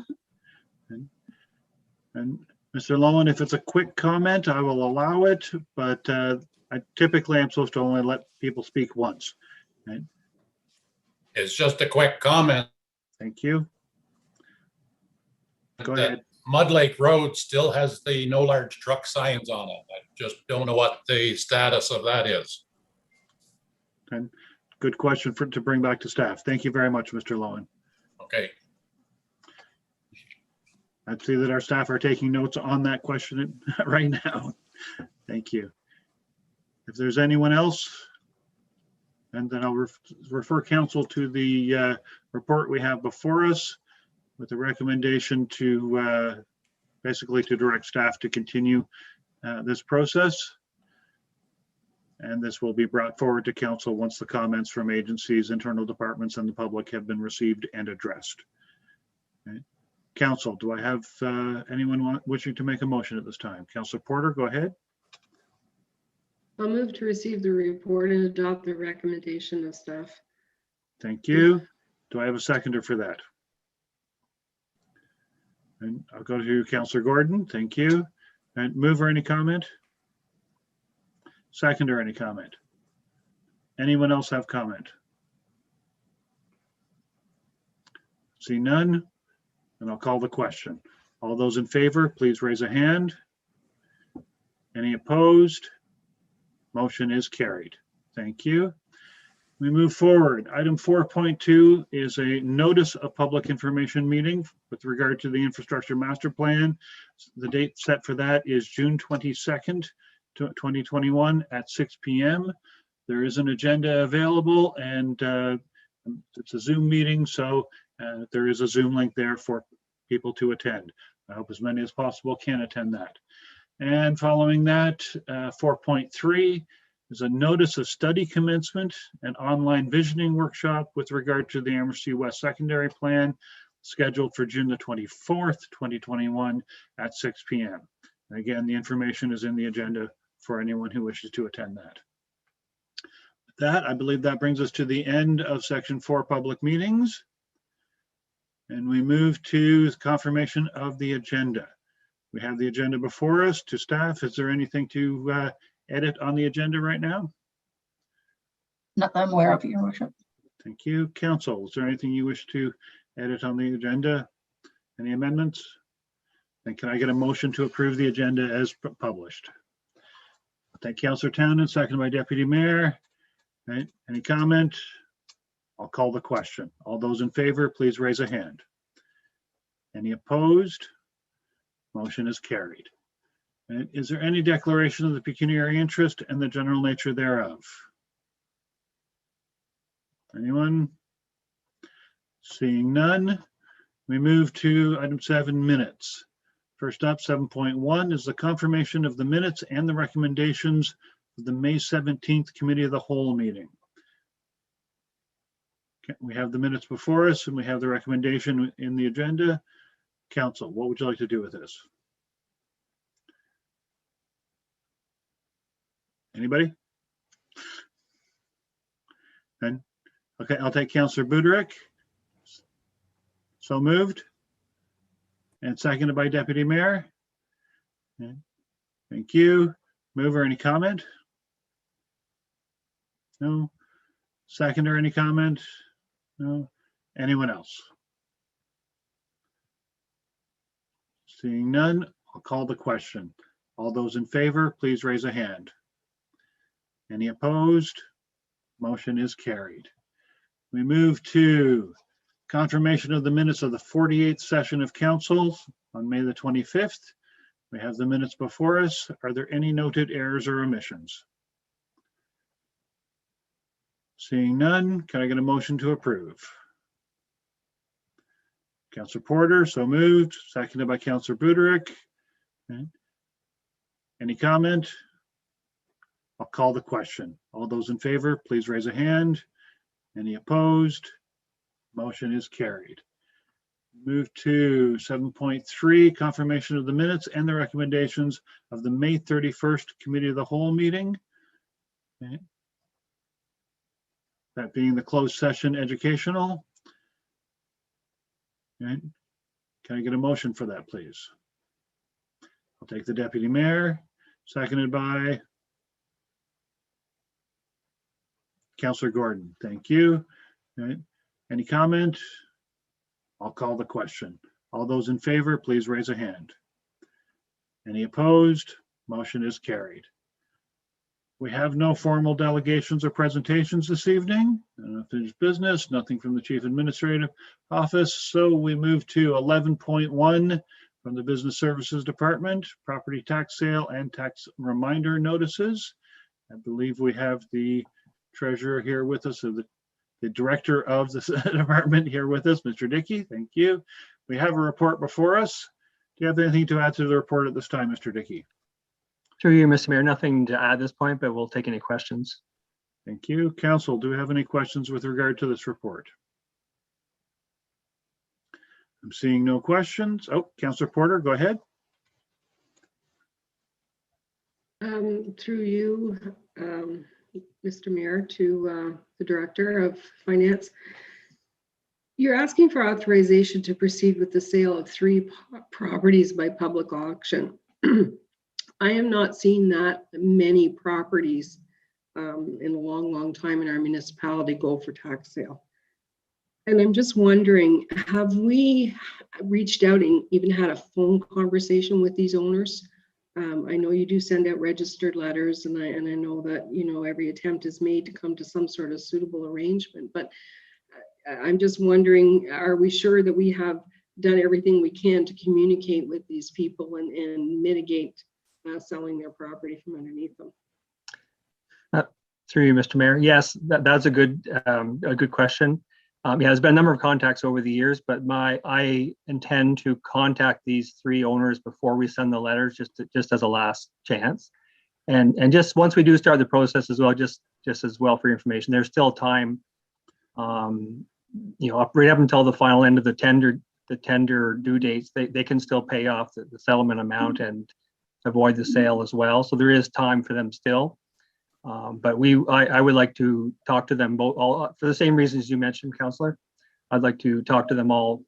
And Mr. Lowen, if it's a quick comment, I will allow it, but I typically am supposed to only let people speak once. Right? It's just a quick comment. Thank you. Go ahead. Mud Lake Road still has the no large truck signs on it. I just don't know what the status of that is. And good question to bring back to staff. Thank you very much, Mr. Lowen. Okay. I see that our staff are taking notes on that question right now. Thank you. If there's anyone else, and then I'll refer council to the report we have before us with the recommendation to basically to direct staff to continue this process. And this will be brought forward to council once the comments from agencies, internal departments, and the public have been received and addressed. Okay. Council, do I have anyone wishing to make a motion at this time? Councilor Porter, go ahead. I'll move to receive the report and adopt the recommendation of staff. Thank you. Do I have a seconder for that? And I'll go to Councilor Gordon. Thank you. And mover, any comment? Seconder, any comment? Anyone else have comment? See none, and I'll call the question. All those in favor, please raise a hand. Any opposed? Motion is carried. Thank you. We move forward. Item 4.2 is a notice of public information meeting with regard to the infrastructure master plan. The date set for that is June 22nd, 2021 at 6 p.m. There is an agenda available, and it's a Zoom meeting, so there is a Zoom link there for people to attend. I hope as many as possible can attend that. And following that, 4.3 is a notice of study commencement and online visioning workshop with regard to the Amherst West Secondary Plan, scheduled for June the 24th, 2021 at 6 p.m. And again, the information is in the agenda for anyone who wishes to attend that. With that, I believe that brings us to the end of section 4, public meetings. And we move to confirmation of the agenda. We have the agenda before us. To staff, is there anything to edit on the agenda right now? Not that I'm aware of, Your Worship. Thank you. Council, is there anything you wish to edit on the agenda? Any amendments? And can I get a motion to approve the agenda as published? Thank Councillor Townend, seconded by Deputy Mayor. Right. Any comment? I'll call the question. All those in favor, please raise a hand. Any opposed? Motion is carried. And is there any declaration of the pecuniary interest and the general nature thereof? Anyone? Seeing none, we move to item 7, minutes. First up, 7.1 is the confirmation of the minutes and the recommendations of the May 17th Committee of the Whole meeting. Okay, we have the minutes before us and we have the recommendation in the agenda. Council, what would you like to do with this? Anybody? And okay, I'll take Councillor Buderick. So moved. And seconded by Deputy Mayor. Okay. Thank you. Mover, any comment? No. Seconder, any comment? No. Anyone else? Seeing none, I'll call the question. All those in favor, please raise a hand. Any opposed? Motion is carried. We move to confirmation of the minutes of the 48th session of council on May the 25th. We have the minutes before us. Are there any noted errors or omissions? Seeing none, can I get a motion to approve? Councillor Porter, so moved, seconded by Councillor Buderick. Okay. Any comment? I'll call the question. All those in favor, please raise a hand. Any opposed? Motion is carried. Move to 7.3, confirmation of the minutes and the recommendations of the May 31st Committee of the Whole meeting. Okay. That being the closed session educational. Okay. Can I get a motion for that, please? I'll take the Deputy Mayor, seconded by Councillor Gordon. Thank you. Okay. Any comment? I'll call the question. All those in favor, please raise a hand. Any opposed? Motion is carried. We have no formal delegations or presentations this evening. Unfinished business, nothing from the Chief Administrative Office. So we move to 11.1 from the Business Services Department, property tax sale and tax reminder notices. I believe we have the treasurer here with us, or the director of the department here with us, Mr. Dickey. Thank you. We have a report before us. Do you have anything to add to the report at this time, Mr. Dickey? Through you, Mr. Mayor, nothing to add at this point, but we'll take any questions. Thank you. Council, do we have any questions with regard to this report? I'm seeing no questions. Oh, Councillor Porter, go ahead. Through you, Mr. Mayor, to the Director of Finance. You're asking for authorization to proceed with the sale of 3 properties by public auction. I am not seeing that many properties in a long time in our municipality go for tax sale. And I'm just wondering, have we reached out and even had a phone conversation with these owners? I know you do send out registered letters, and I know that, you know, every attempt is made to come to some sort of suitable arrangement, but I'm just wondering, are we sure that we have done everything we can to communicate with these people and mitigate selling their property from underneath them? Through you, Mr. Mayor. Yes, that's a good question. Yeah, there's been a number of contacts over the years, but I intend to contact these 3 owners before we send the letters, just as a last chance. And just once we do start the process as well, just as well for your information, there's still time, you know, right up until the final end of the tender due dates, they can still pay off the settlement amount and avoid the sale as well. So there is time for them still. But I would like to talk to them both, all for the same reasons you mentioned, Councillor. I'd like to talk to them all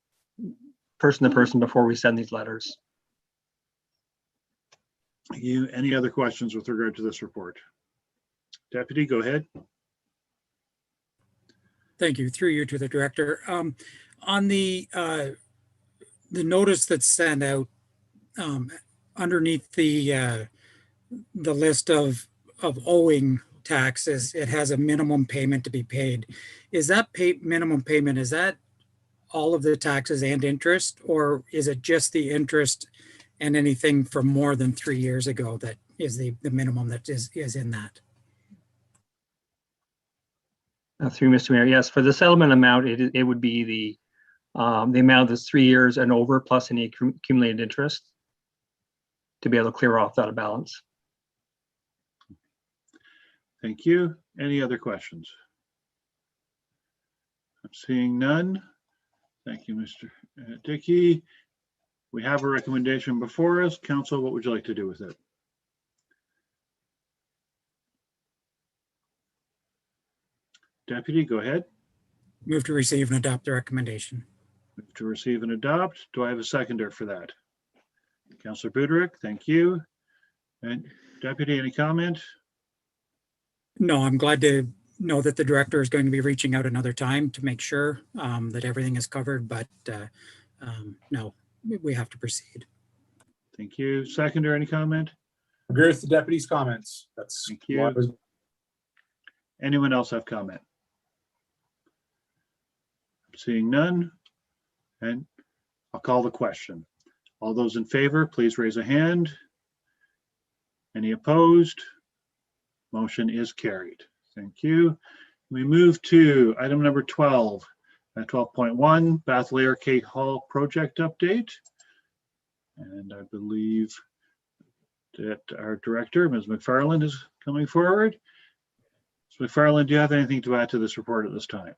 person to person before we send these letters. Any other questions with regard to this report? Deputy, go ahead. Thank you. Through you to the Director. On the notice that's sent out underneath the list of owing taxes, it has a minimum payment to be paid. Is that minimum payment, is that all of the taxes and interest, or is it just the interest and anything from more than 3 years ago that is the minimum that is in that? Through Mr. Mayor, yes, for the settlement amount, it would be the amount that's 3 years and over plus any accumulated interest to be able to clear off that balance. Thank you. Any other questions? I'm seeing none. Thank you, Mr. Dickey. We have a recommendation before us. Council, what would you like to do with it? Deputy, go ahead. Move to receive and adopt the recommendation. Move to receive and adopt. Do I have a seconder for that? Councillor Buderick, thank you. And Deputy, any comment? No, I'm glad to know that the Director is going to be reaching out another time to make sure that everything is covered, but no, we have to proceed. Thank you. Seconder, any comment? Agree with the deputy's comments. That's Thank you. Anyone else have comment? Seeing none, and I'll call the question. All those in favor, please raise a hand. Any opposed? Motion is carried. Thank you. We move to item number 12, 12.1, Bath Arcade Hall project update. And I believe that our director, Ms. McFarland, is coming forward. Ms. McFarland, do you have anything to add to this report at this time?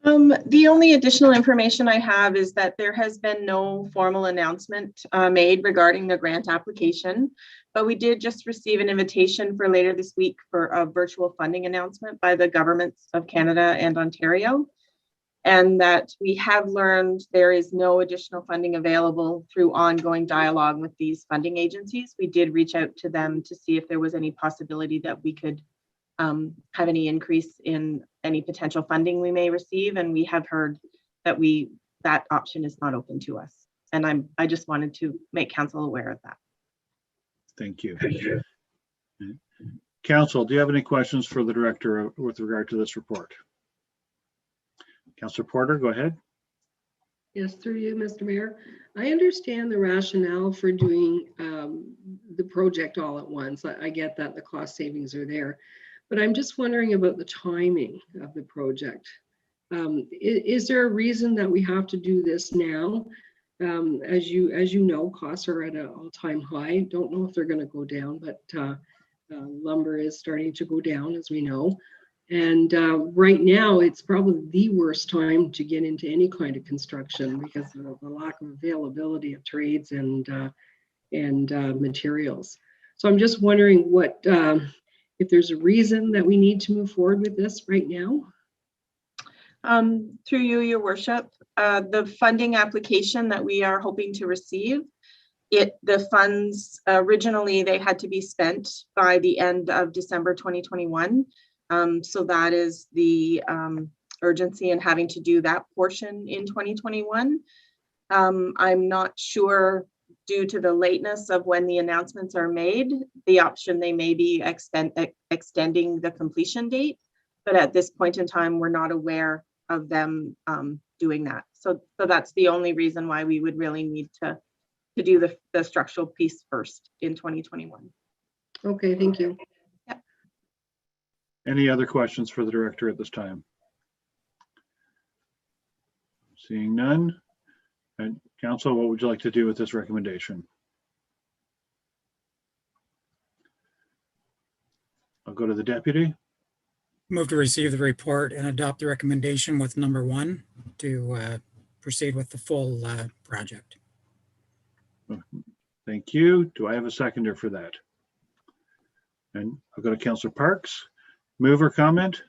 The only additional information I have is that there has been no formal announcement made regarding the grant application, but we did just receive an invitation for later this week for a virtual funding announcement by the governments of Canada and Ontario, and that we have learned there is no additional funding available through ongoing dialogue with these funding agencies. We did reach out to them to see if there was any possibility that we could have any increase in any potential funding we may receive, and we have heard that that option is not open to us. And I just wanted to make council aware of that. Thank you. Council, do you have any questions for the director with regard to this report? Councillor Porter, go ahead. Yes, through you, Mr. Mayor. I understand the rationale for doing the project all at once. I get that the cost savings are there, but I'm just wondering about the timing of the project. Is there a reason that we have to do this now? As you know, costs are at an all-time high. Don't know if they're going to go down, but lumber is starting to go down, as we know. And right now, it's probably the worst time to get into any kind of construction because of the lack of availability of trades and materials. So I'm just wondering what if there's a reason that we need to move forward with this right now. Through you, Your Worship, the funding application that we are hoping to receive, the funds originally they had to be spent by the end of December 2021. So that is the urgency in having to do that portion in 2021. I'm not sure, due to the lateness of when the announcements are made, the option they may be extending the completion date. But at this point in time, we're not aware of them doing that. So that's the only reason why we would really need to do the structural piece first in 2021. Okay, thank you. Any other questions for the director at this time? Seeing none. And council, what would you like to do with this recommendation? I'll go to the deputy. Move to receive the report and adopt the recommendation with number 1 to proceed with the full project. Thank you. Do I have a seconder for that? And I'll go to Councillor Parks. Move or comment?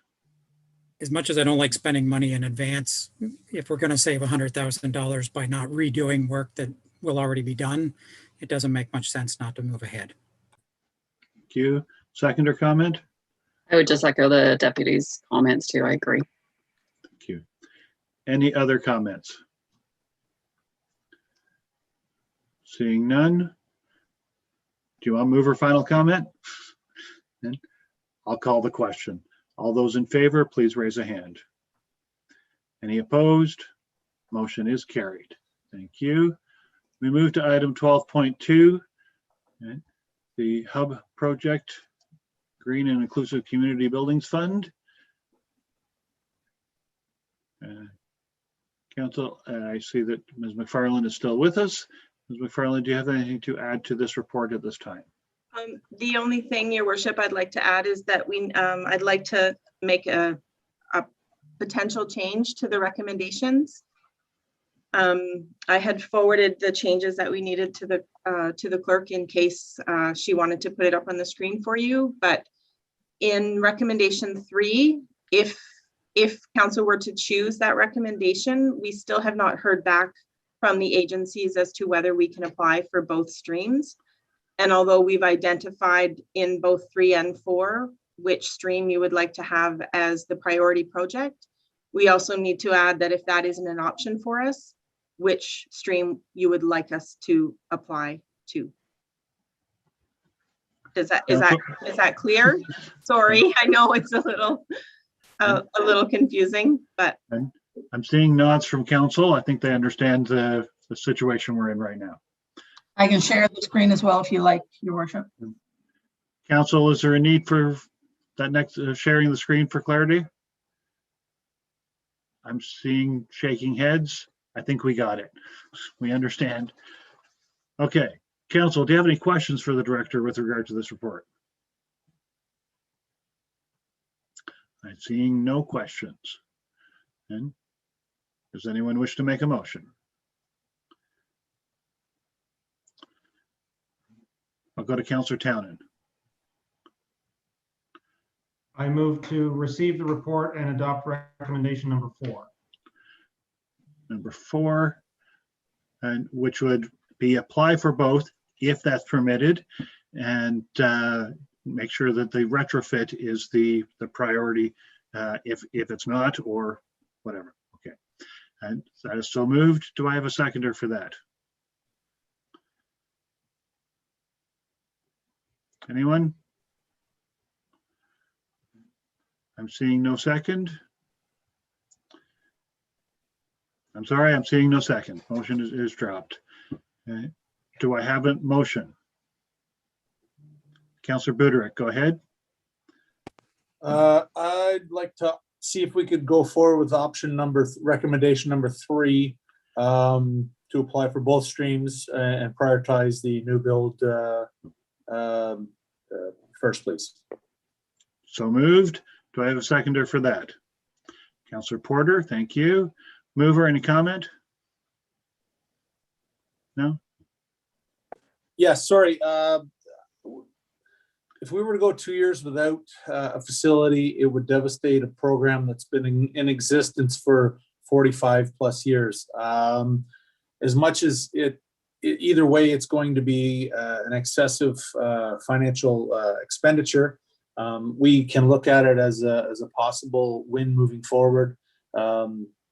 As much as I don't like spending money in advance, if we're going to save $100,000 by not redoing work that will already be done, it doesn't make much sense not to move ahead. Thank you. Seconder comment? I would just echo the deputy's comments too. I agree. Thank you. Any other comments? Seeing none. Do you want to move or final comment? And I'll call the question. All those in favor, please raise a hand. Any opposed? Motion is carried. Thank you. We move to item 12.2, the Hub Project Green and Inclusive Community Buildings Fund. Council, I see that Ms. McFarland is still with us. Ms. McFarland, do you have anything to add to this report at this time? The only thing, Your Worship, I'd like to add is that I'd like to make a potential change to the recommendations. I had forwarded the changes that we needed to the clerk in case she wanted to put it up on the screen for you. But in recommendation 3, if council were to choose that recommendation, we still have not heard back from the agencies as to whether we can apply for both streams. And although we've identified in both 3 and 4 which stream you would like to have as the priority project, we also need to add that if that isn't an option for us, which stream you would like us to apply to. Is that clear? Sorry, I know it's a little confusing, but I'm seeing nods from council. I think they understand the situation we're in right now. I can share the screen as well if you like, Your Worship. Council, is there a need for that next sharing the screen for clarity? I'm seeing shaking heads. I think we got it. We understand. Okay, council, do you have any questions for the director with regard to this report? I'm seeing no questions. And does anyone wish to make a motion? I'll go to Councillor Townend. I move to receive the report and adopt recommendation number 4. Number 4, and which would be apply for both if that's permitted, and make sure that the retrofit is the priority if it's not, or whatever. Okay, and that is so moved. Do I have a seconder for that? Anyone? I'm seeing no second. I'm sorry, I'm seeing no second. Motion is dropped. Okay. Do I have a motion? Councillor Buderick, go ahead. I'd like to see if we could go forward with recommendation number 3, to apply for both streams and prioritize the new build first, please. So moved. Do I have a seconder for that? Councillor Porter, thank you. Mover, any comment? No? Yes, sorry. If we were to go 2 years without a facility, it would devastate a program that's been in existence for 45 plus years. As much as either way, it's going to be an excessive financial expenditure. We can look at it as a possible win moving forward,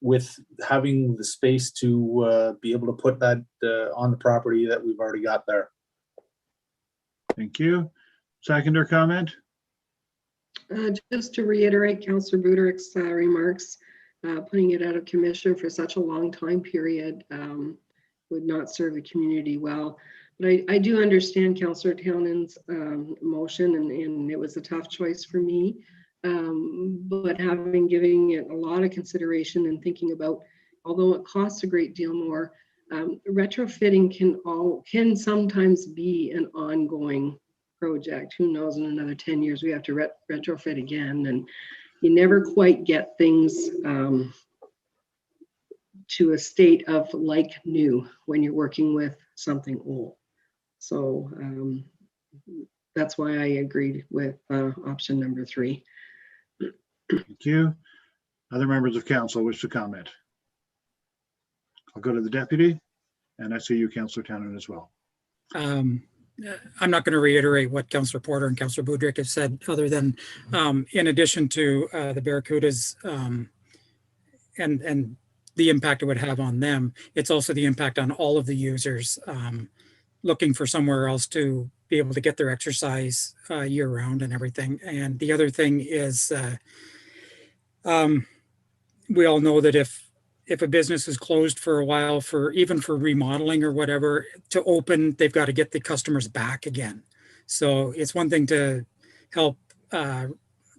with having the space to be able to put that on the property that we've already got there. Thank you. Seconder comment? Just to reiterate Councillor Buderick's remarks, putting it out of commission for such a long time period would not serve the community well. But I do understand Councillor Townend's motion, and it was a tough choice for me. But giving it a lot of consideration and thinking about, although it costs a great deal more, retrofitting can sometimes be an ongoing project. Who knows, in another 10 years we have to retrofit again, and you never quite get things to a state of like new when you're working with something old. So that's why I agreed with option number 3. Thank you. Other members of council wish to comment? I'll go to the deputy, and I see you, Councillor Townend, as well. I'm not going to reiterate what Councillor Porter and Councillor Buderick have said, other than in addition to the Barracudas and the impact it would have on them, it's also the impact on all of the users looking for somewhere else to be able to get their exercise year round and everything. And the other thing is we all know that if a business is closed for a while, even for remodeling or whatever, to open, they've got to get the customers back again. So it's one thing to help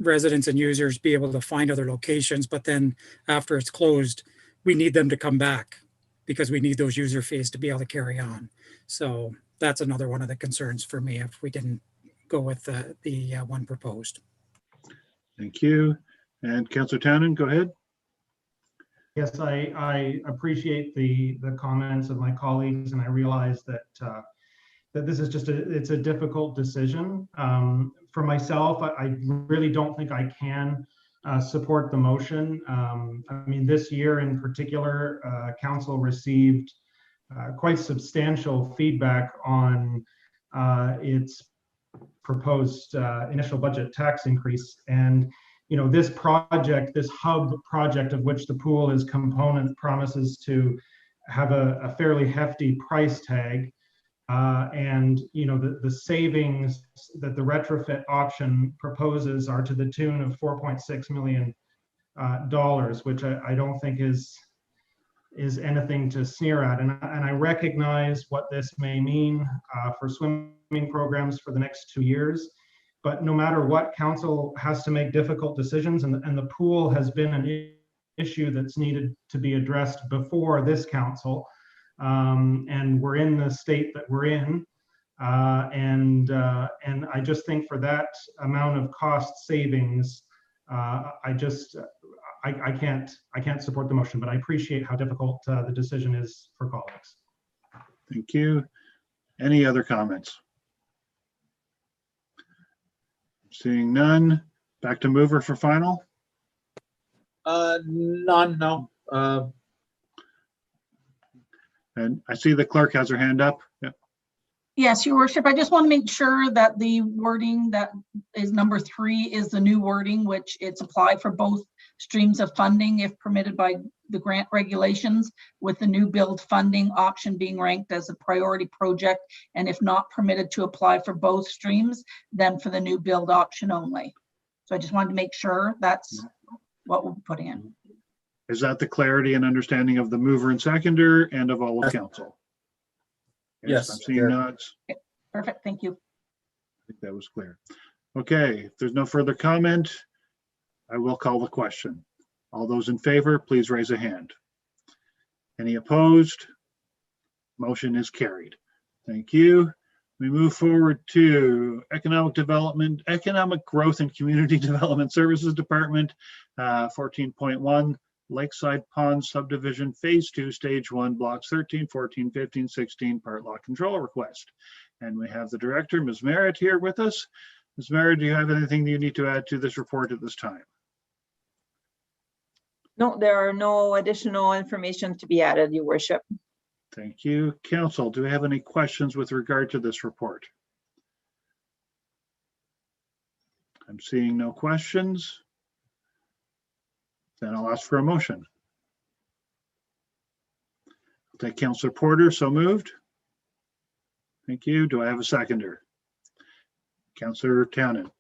residents and users be able to find other locations, but then after it's closed, we need them to come back because we need those user fees to be able to carry on. So that's another one of the concerns for me if we didn't go with the one proposed. Thank you. And Councillor Townend, go ahead. Yes, I appreciate the comments of my colleagues, and I realize that that this is just it's a difficult decision. For myself, I really don't think I can support the motion. I mean, this year in particular, council received quite substantial feedback on its proposed initial budget tax increase. And you know, this project, this hub project of which the pool is component, promises to have a fairly hefty price tag. And you know, the savings that the retrofit option proposes are to the tune of $4.6 million, which I don't think is anything to sneer at. And I recognize what this may mean for swimming programs for the next 2 years. But no matter what, council has to make difficult decisions, and the pool has been an issue that's needed to be addressed before this council. And we're in the state that we're in. And I just think for that amount of cost savings, I can't support the motion, but I appreciate how difficult the decision is for colleagues. Thank you. Any other comments? Seeing none, back to mover for final. None, no. And I see the clerk has her hand up. Yeah. Yes, Your Worship. I just want to make sure that the wording that is number 3 is the new wording, which it's applied for both streams of funding if permitted by the grant regulations with the new build funding auction being ranked as a priority project, and if not permitted to apply for both streams, then for the new build auction only. So I just wanted to make sure that's what we'll put in. Is that the clarity and understanding of the mover and seconder and of all of council? Yes, I'm seeing Chair. nods. Perfect, thank you. I think that was clear. Okay, if there's no further comment, I will call the question. All those in favor, please raise a hand. Any opposed? Motion is carried. Thank you. We move forward to Economic Development, Economic Growth and Community Development Services Department, 14.1, Lakeside Pond Subdivision Phase 2, Stage 1, Blocks 13, 14, 15, 16, Part Lot Control Request. And we have the director, Ms. Merritt, here with us. Ms. Merritt, do you have anything you need to add to this report at this time? No, there are no additional information to be added, Your Worship. Thank you. Council, do we have any questions with regard to this report? I'm seeing no questions. Then I'll ask for a motion. I'll take Councillor Porter, so moved. Thank you. Do I have a seconder? Councillor Townend.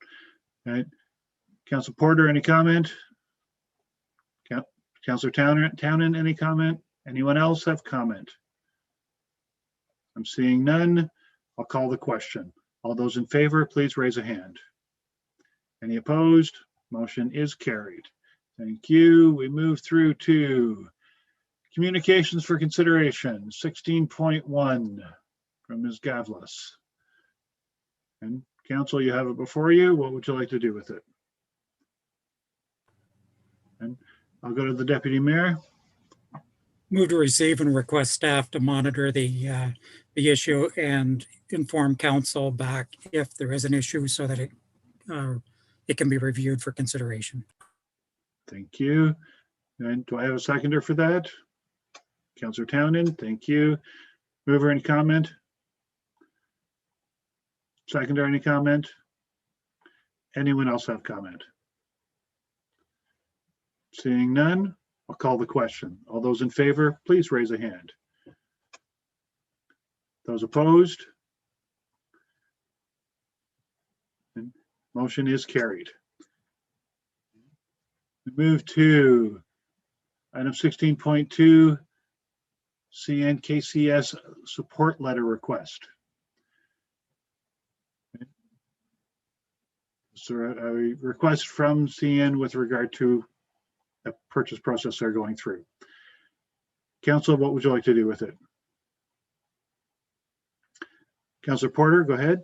All right. Councillor Porter, any comment? Councillor Townend, any comment? Anyone else have comment? I'm seeing none. I'll call the question. All those in favor, please raise a hand. Any opposed? Motion is carried. Thank you. We move through to communications for consideration, 16.1 from Ms. Gavlas. And council, you have it before you. What would you like to do with it? And I'll go to the deputy mayor. Move to receive and request staff to monitor the issue and inform council back if there is an issue so that it can be reviewed for consideration. Thank you. And do I have a seconder for that? Councillor Townend, thank you. Mover, any comment? Seconder, any comment? Anyone else have comment? Seeing none, I'll call the question. All those in favor, please raise a hand. Those opposed? And motion is carried. We move to item 16.2, CNKCS support letter request. So a request from CN with regard to a purchase process they're going through. Council, what would you like to do with it? Councillor Porter, go ahead.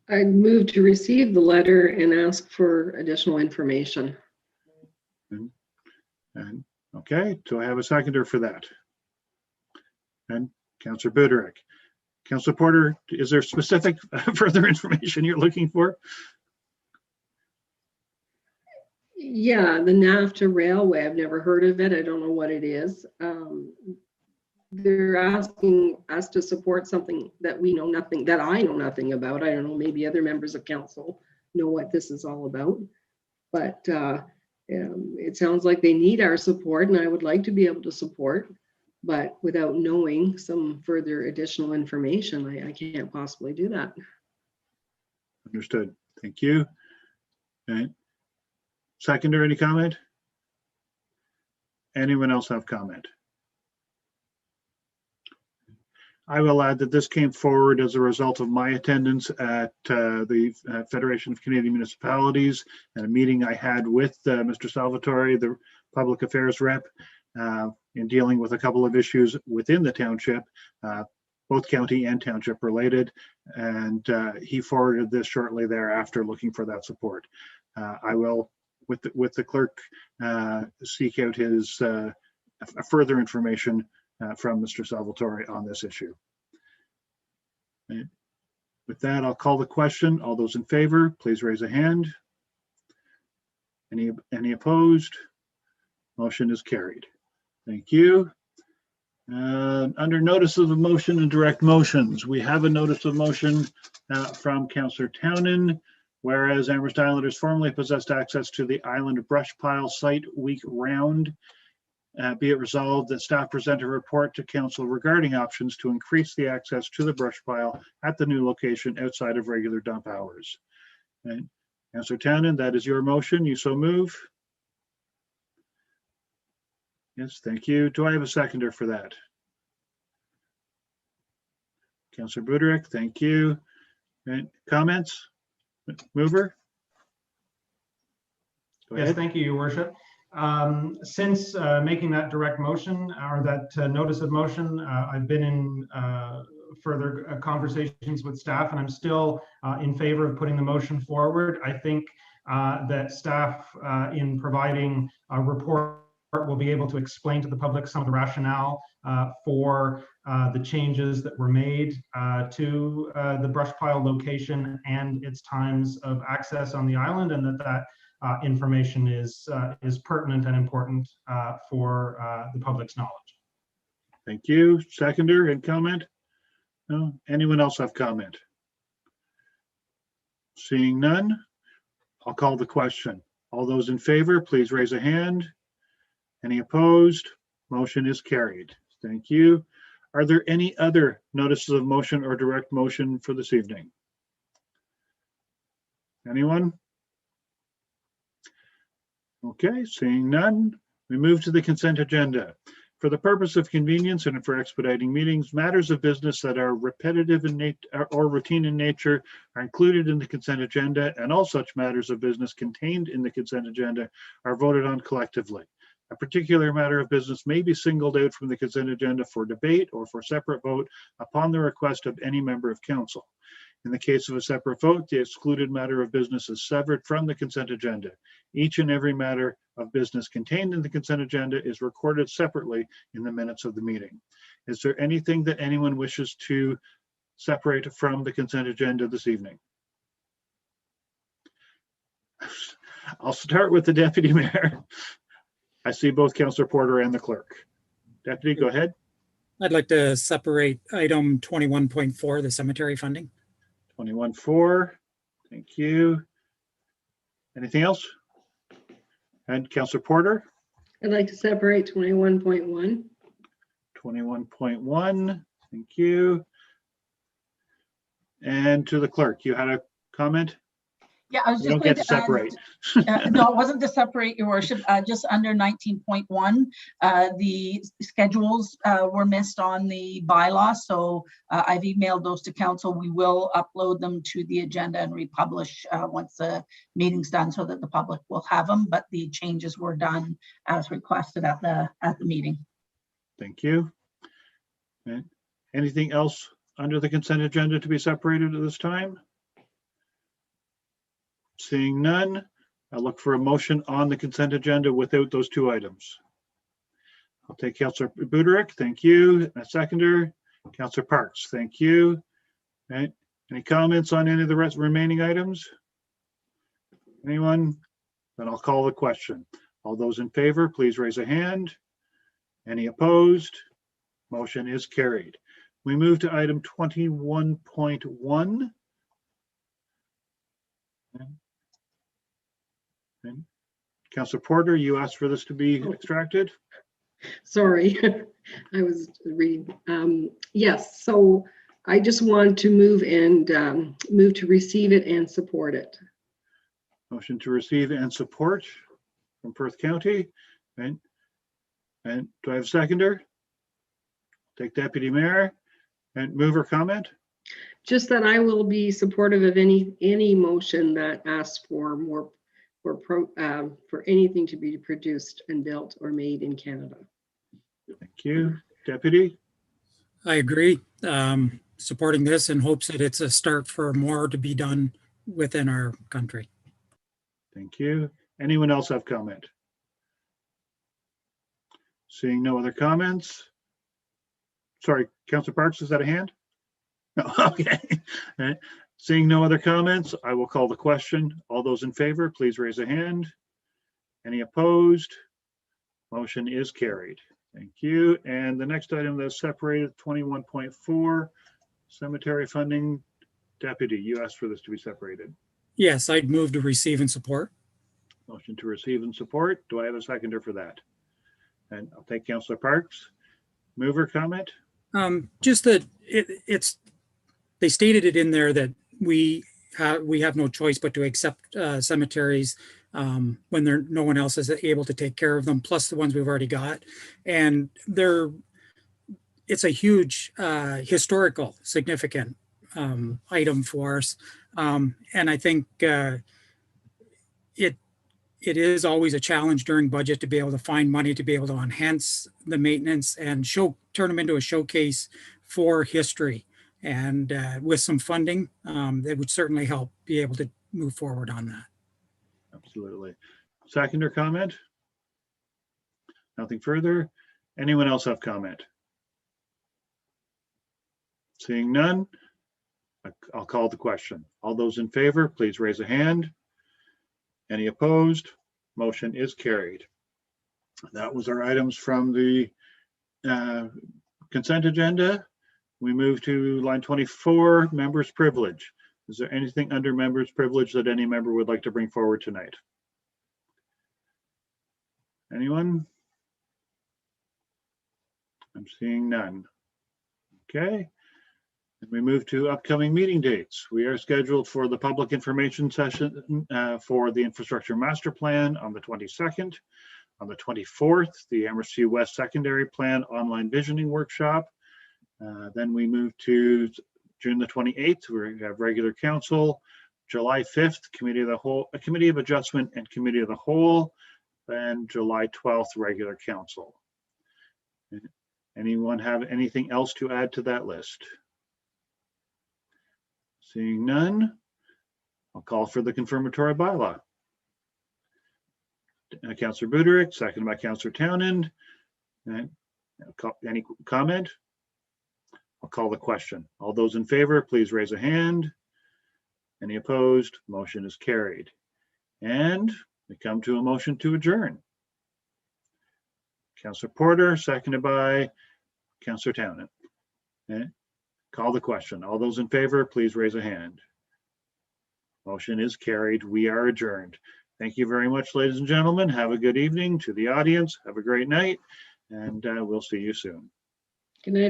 I move to receive the letter and ask for additional information. And okay, do I have a seconder for that? And Councillor Buderick. Councillor Porter, is there specific further information you're looking for? Yeah, the NAFTA Railway, I've never heard of it. I don't know what it is. They're asking us to support something that we know nothing, that I know nothing about. I don't know, maybe other members of council know what this is all about. But it sounds like they need our support, and I would like to be able to support. But without knowing some further additional information, I can't possibly do that. Understood. Thank you. Okay. Seconder, any comment? Anyone else have comment? I will add that this came forward as a result of my attendance at the Federation of Canadian Municipalities and a meeting I had with Mr. Salvatore, the public affairs rep, in dealing with a couple of issues within the township, both county and township related. And he forwarded this shortly thereafter looking for that support. I will, with the clerk, seek out his further information from Mr. Salvatore on this issue. And with that, I'll call the question. All those in favor, please raise a hand. Any opposed? Motion is carried. Thank you. Under notices of motion and direct motions, we have a notice of motion from Councillor Townend Whereas Amherst Islanders formerly possessed access to the island brush pile site week round, be it resolved that staff present a report to council regarding options to increase the access to the brush pile at the new location outside of regular dump hours. And Councillor Townend, that is your motion. You so move. Yes, thank you. Do I have a seconder for that? Councillor Buderick, thank you. And comments? Mover? Go Yes, ahead. thank you, Your Worship. Since making that direct motion or that notice of motion, I've been in further conversations with staff, and I'm still in favor of putting the motion forward. I think that staff, in providing a report, will be able to explain to the public some of the rationale for the changes that were made to the brush pile location and its times of access on the island, and that information is pertinent and important for the public's knowledge. Thank you. Seconder and comment? No? Anyone else have comment? Seeing none, I'll call the question. All those in favor, please raise a hand. Any opposed? Motion is carried. Thank you. Are there any other notices of motion or direct motion for this evening? Anyone? Okay, seeing none, we move to the consent agenda. For the purpose of convenience and for expediting meetings, matters of business that are repetitive in nature or routine in nature are included in the consent agenda, and all such matters of business contained in the consent agenda are voted on collectively. A particular matter of business may be singled out from the consent agenda for debate or for separate vote upon the request of any member of council. In the case of a separate vote, the excluded matter of business is severed from the consent agenda. Each and every matter of business contained in the consent agenda is recorded separately in the minutes of the meeting. Is there anything that anyone wishes to separate from the consent agenda this evening? I'll start with the deputy mayor. I see both Councillor Porter and the clerk. Deputy, go ahead. I'd like to separate item 21.4, the cemetery funding. 21.4, thank you. Anything else? And Councillor Porter? I'd like to separate 21.1. 21.1, thank you. And to the clerk, you had a comment? Yeah, I was You just don't going get to separate. no, it wasn't to separate, Your Worship. Just under 19.1, the schedules were missed on the bylaw, so I've emailed those to council. We will upload them to the agenda and republish once the meeting's done, so that the public will have them. But the changes were done as requested at the meeting. Thank you. And anything else under the consent agenda to be separated at this time? Seeing none, I look for a motion on the consent agenda without those two items. I'll take Councillor Buderick, thank you. A seconder, Councillor Parks, thank you. Okay. Any comments on any of the remaining items? Anyone? Then I'll call the question. All those in favor, please raise a hand. Any opposed? Motion is carried. We move to item 21.1. Councillor Porter, you asked for this to be extracted? Sorry, I was reading. Yes, so I just want to move to receive it and support it. Motion to receive and support from Perth County. And do I have a seconder? Take Deputy Mayor and mover comment. Just that I will be supportive of any motion that asks for more for anything to be produced and built or made in Canada. Thank you. Deputy? I agree. Supporting this in hopes that it's a start for more to be done within our country. Thank you. Anyone else have comment? Seeing no other comments. Sorry, Councillor Parks, is that a hand? No, okay. All right. Seeing no other comments, I will call the question. All those in favor, please raise a hand. Any opposed? Motion is carried. Thank you. And the next item that's separated, 21.4, cemetery funding. Deputy, you asked for this to be separated. Yes, I'd move to receive and support. Motion to receive and support. Do I have a seconder for that? And I'll take Councillor Parks. Mover comment? Just that they stated it in there that we have no choice but to accept cemeteries when no one else is able to take care of them, plus the ones we've already got. And it's a huge historical significant item for us. And I think it is always a challenge during budget to be able to find money to be able to enhance the maintenance and turn them into a showcase for history. And with some funding, that would certainly help be able to move forward on that. Absolutely. Seconder comment? Nothing further. Anyone else have comment? Seeing none, I'll call the question. All those in favor, please raise a hand. Any opposed? Motion is carried. That was our items from the consent agenda. We move to line 24, members' privilege. Is there anything under members' privilege that any member would like to bring forward tonight? Anyone? I'm seeing none. Okay. And we move to upcoming meeting dates. We are scheduled for the public information session for the infrastructure master plan on the 22nd. On the 24th, the Amherst West Secondary Plan online visioning workshop. Then we move to June the 28th, where we have regular council. July 5th, committee of the whole, a committee of adjustment and committee of the whole. Then July 12th, regular council. Anyone have anything else to add to that list? Seeing none, I'll call for the confirmatory bylaw. Councillor Buderick, seconded by Councillor Townend. Any comment? I'll call the question. All those in favor, please raise a hand. Any opposed? Motion is carried. And we come to a motion to adjourn. Councillor Porter, seconded by Councillor Townend. Call the question. All those in favor, please raise a hand. Motion is carried. We are adjourned. Thank you very much, ladies and gentlemen. Have a good evening. To the audience, have a great night, and we'll see you soon. Good night,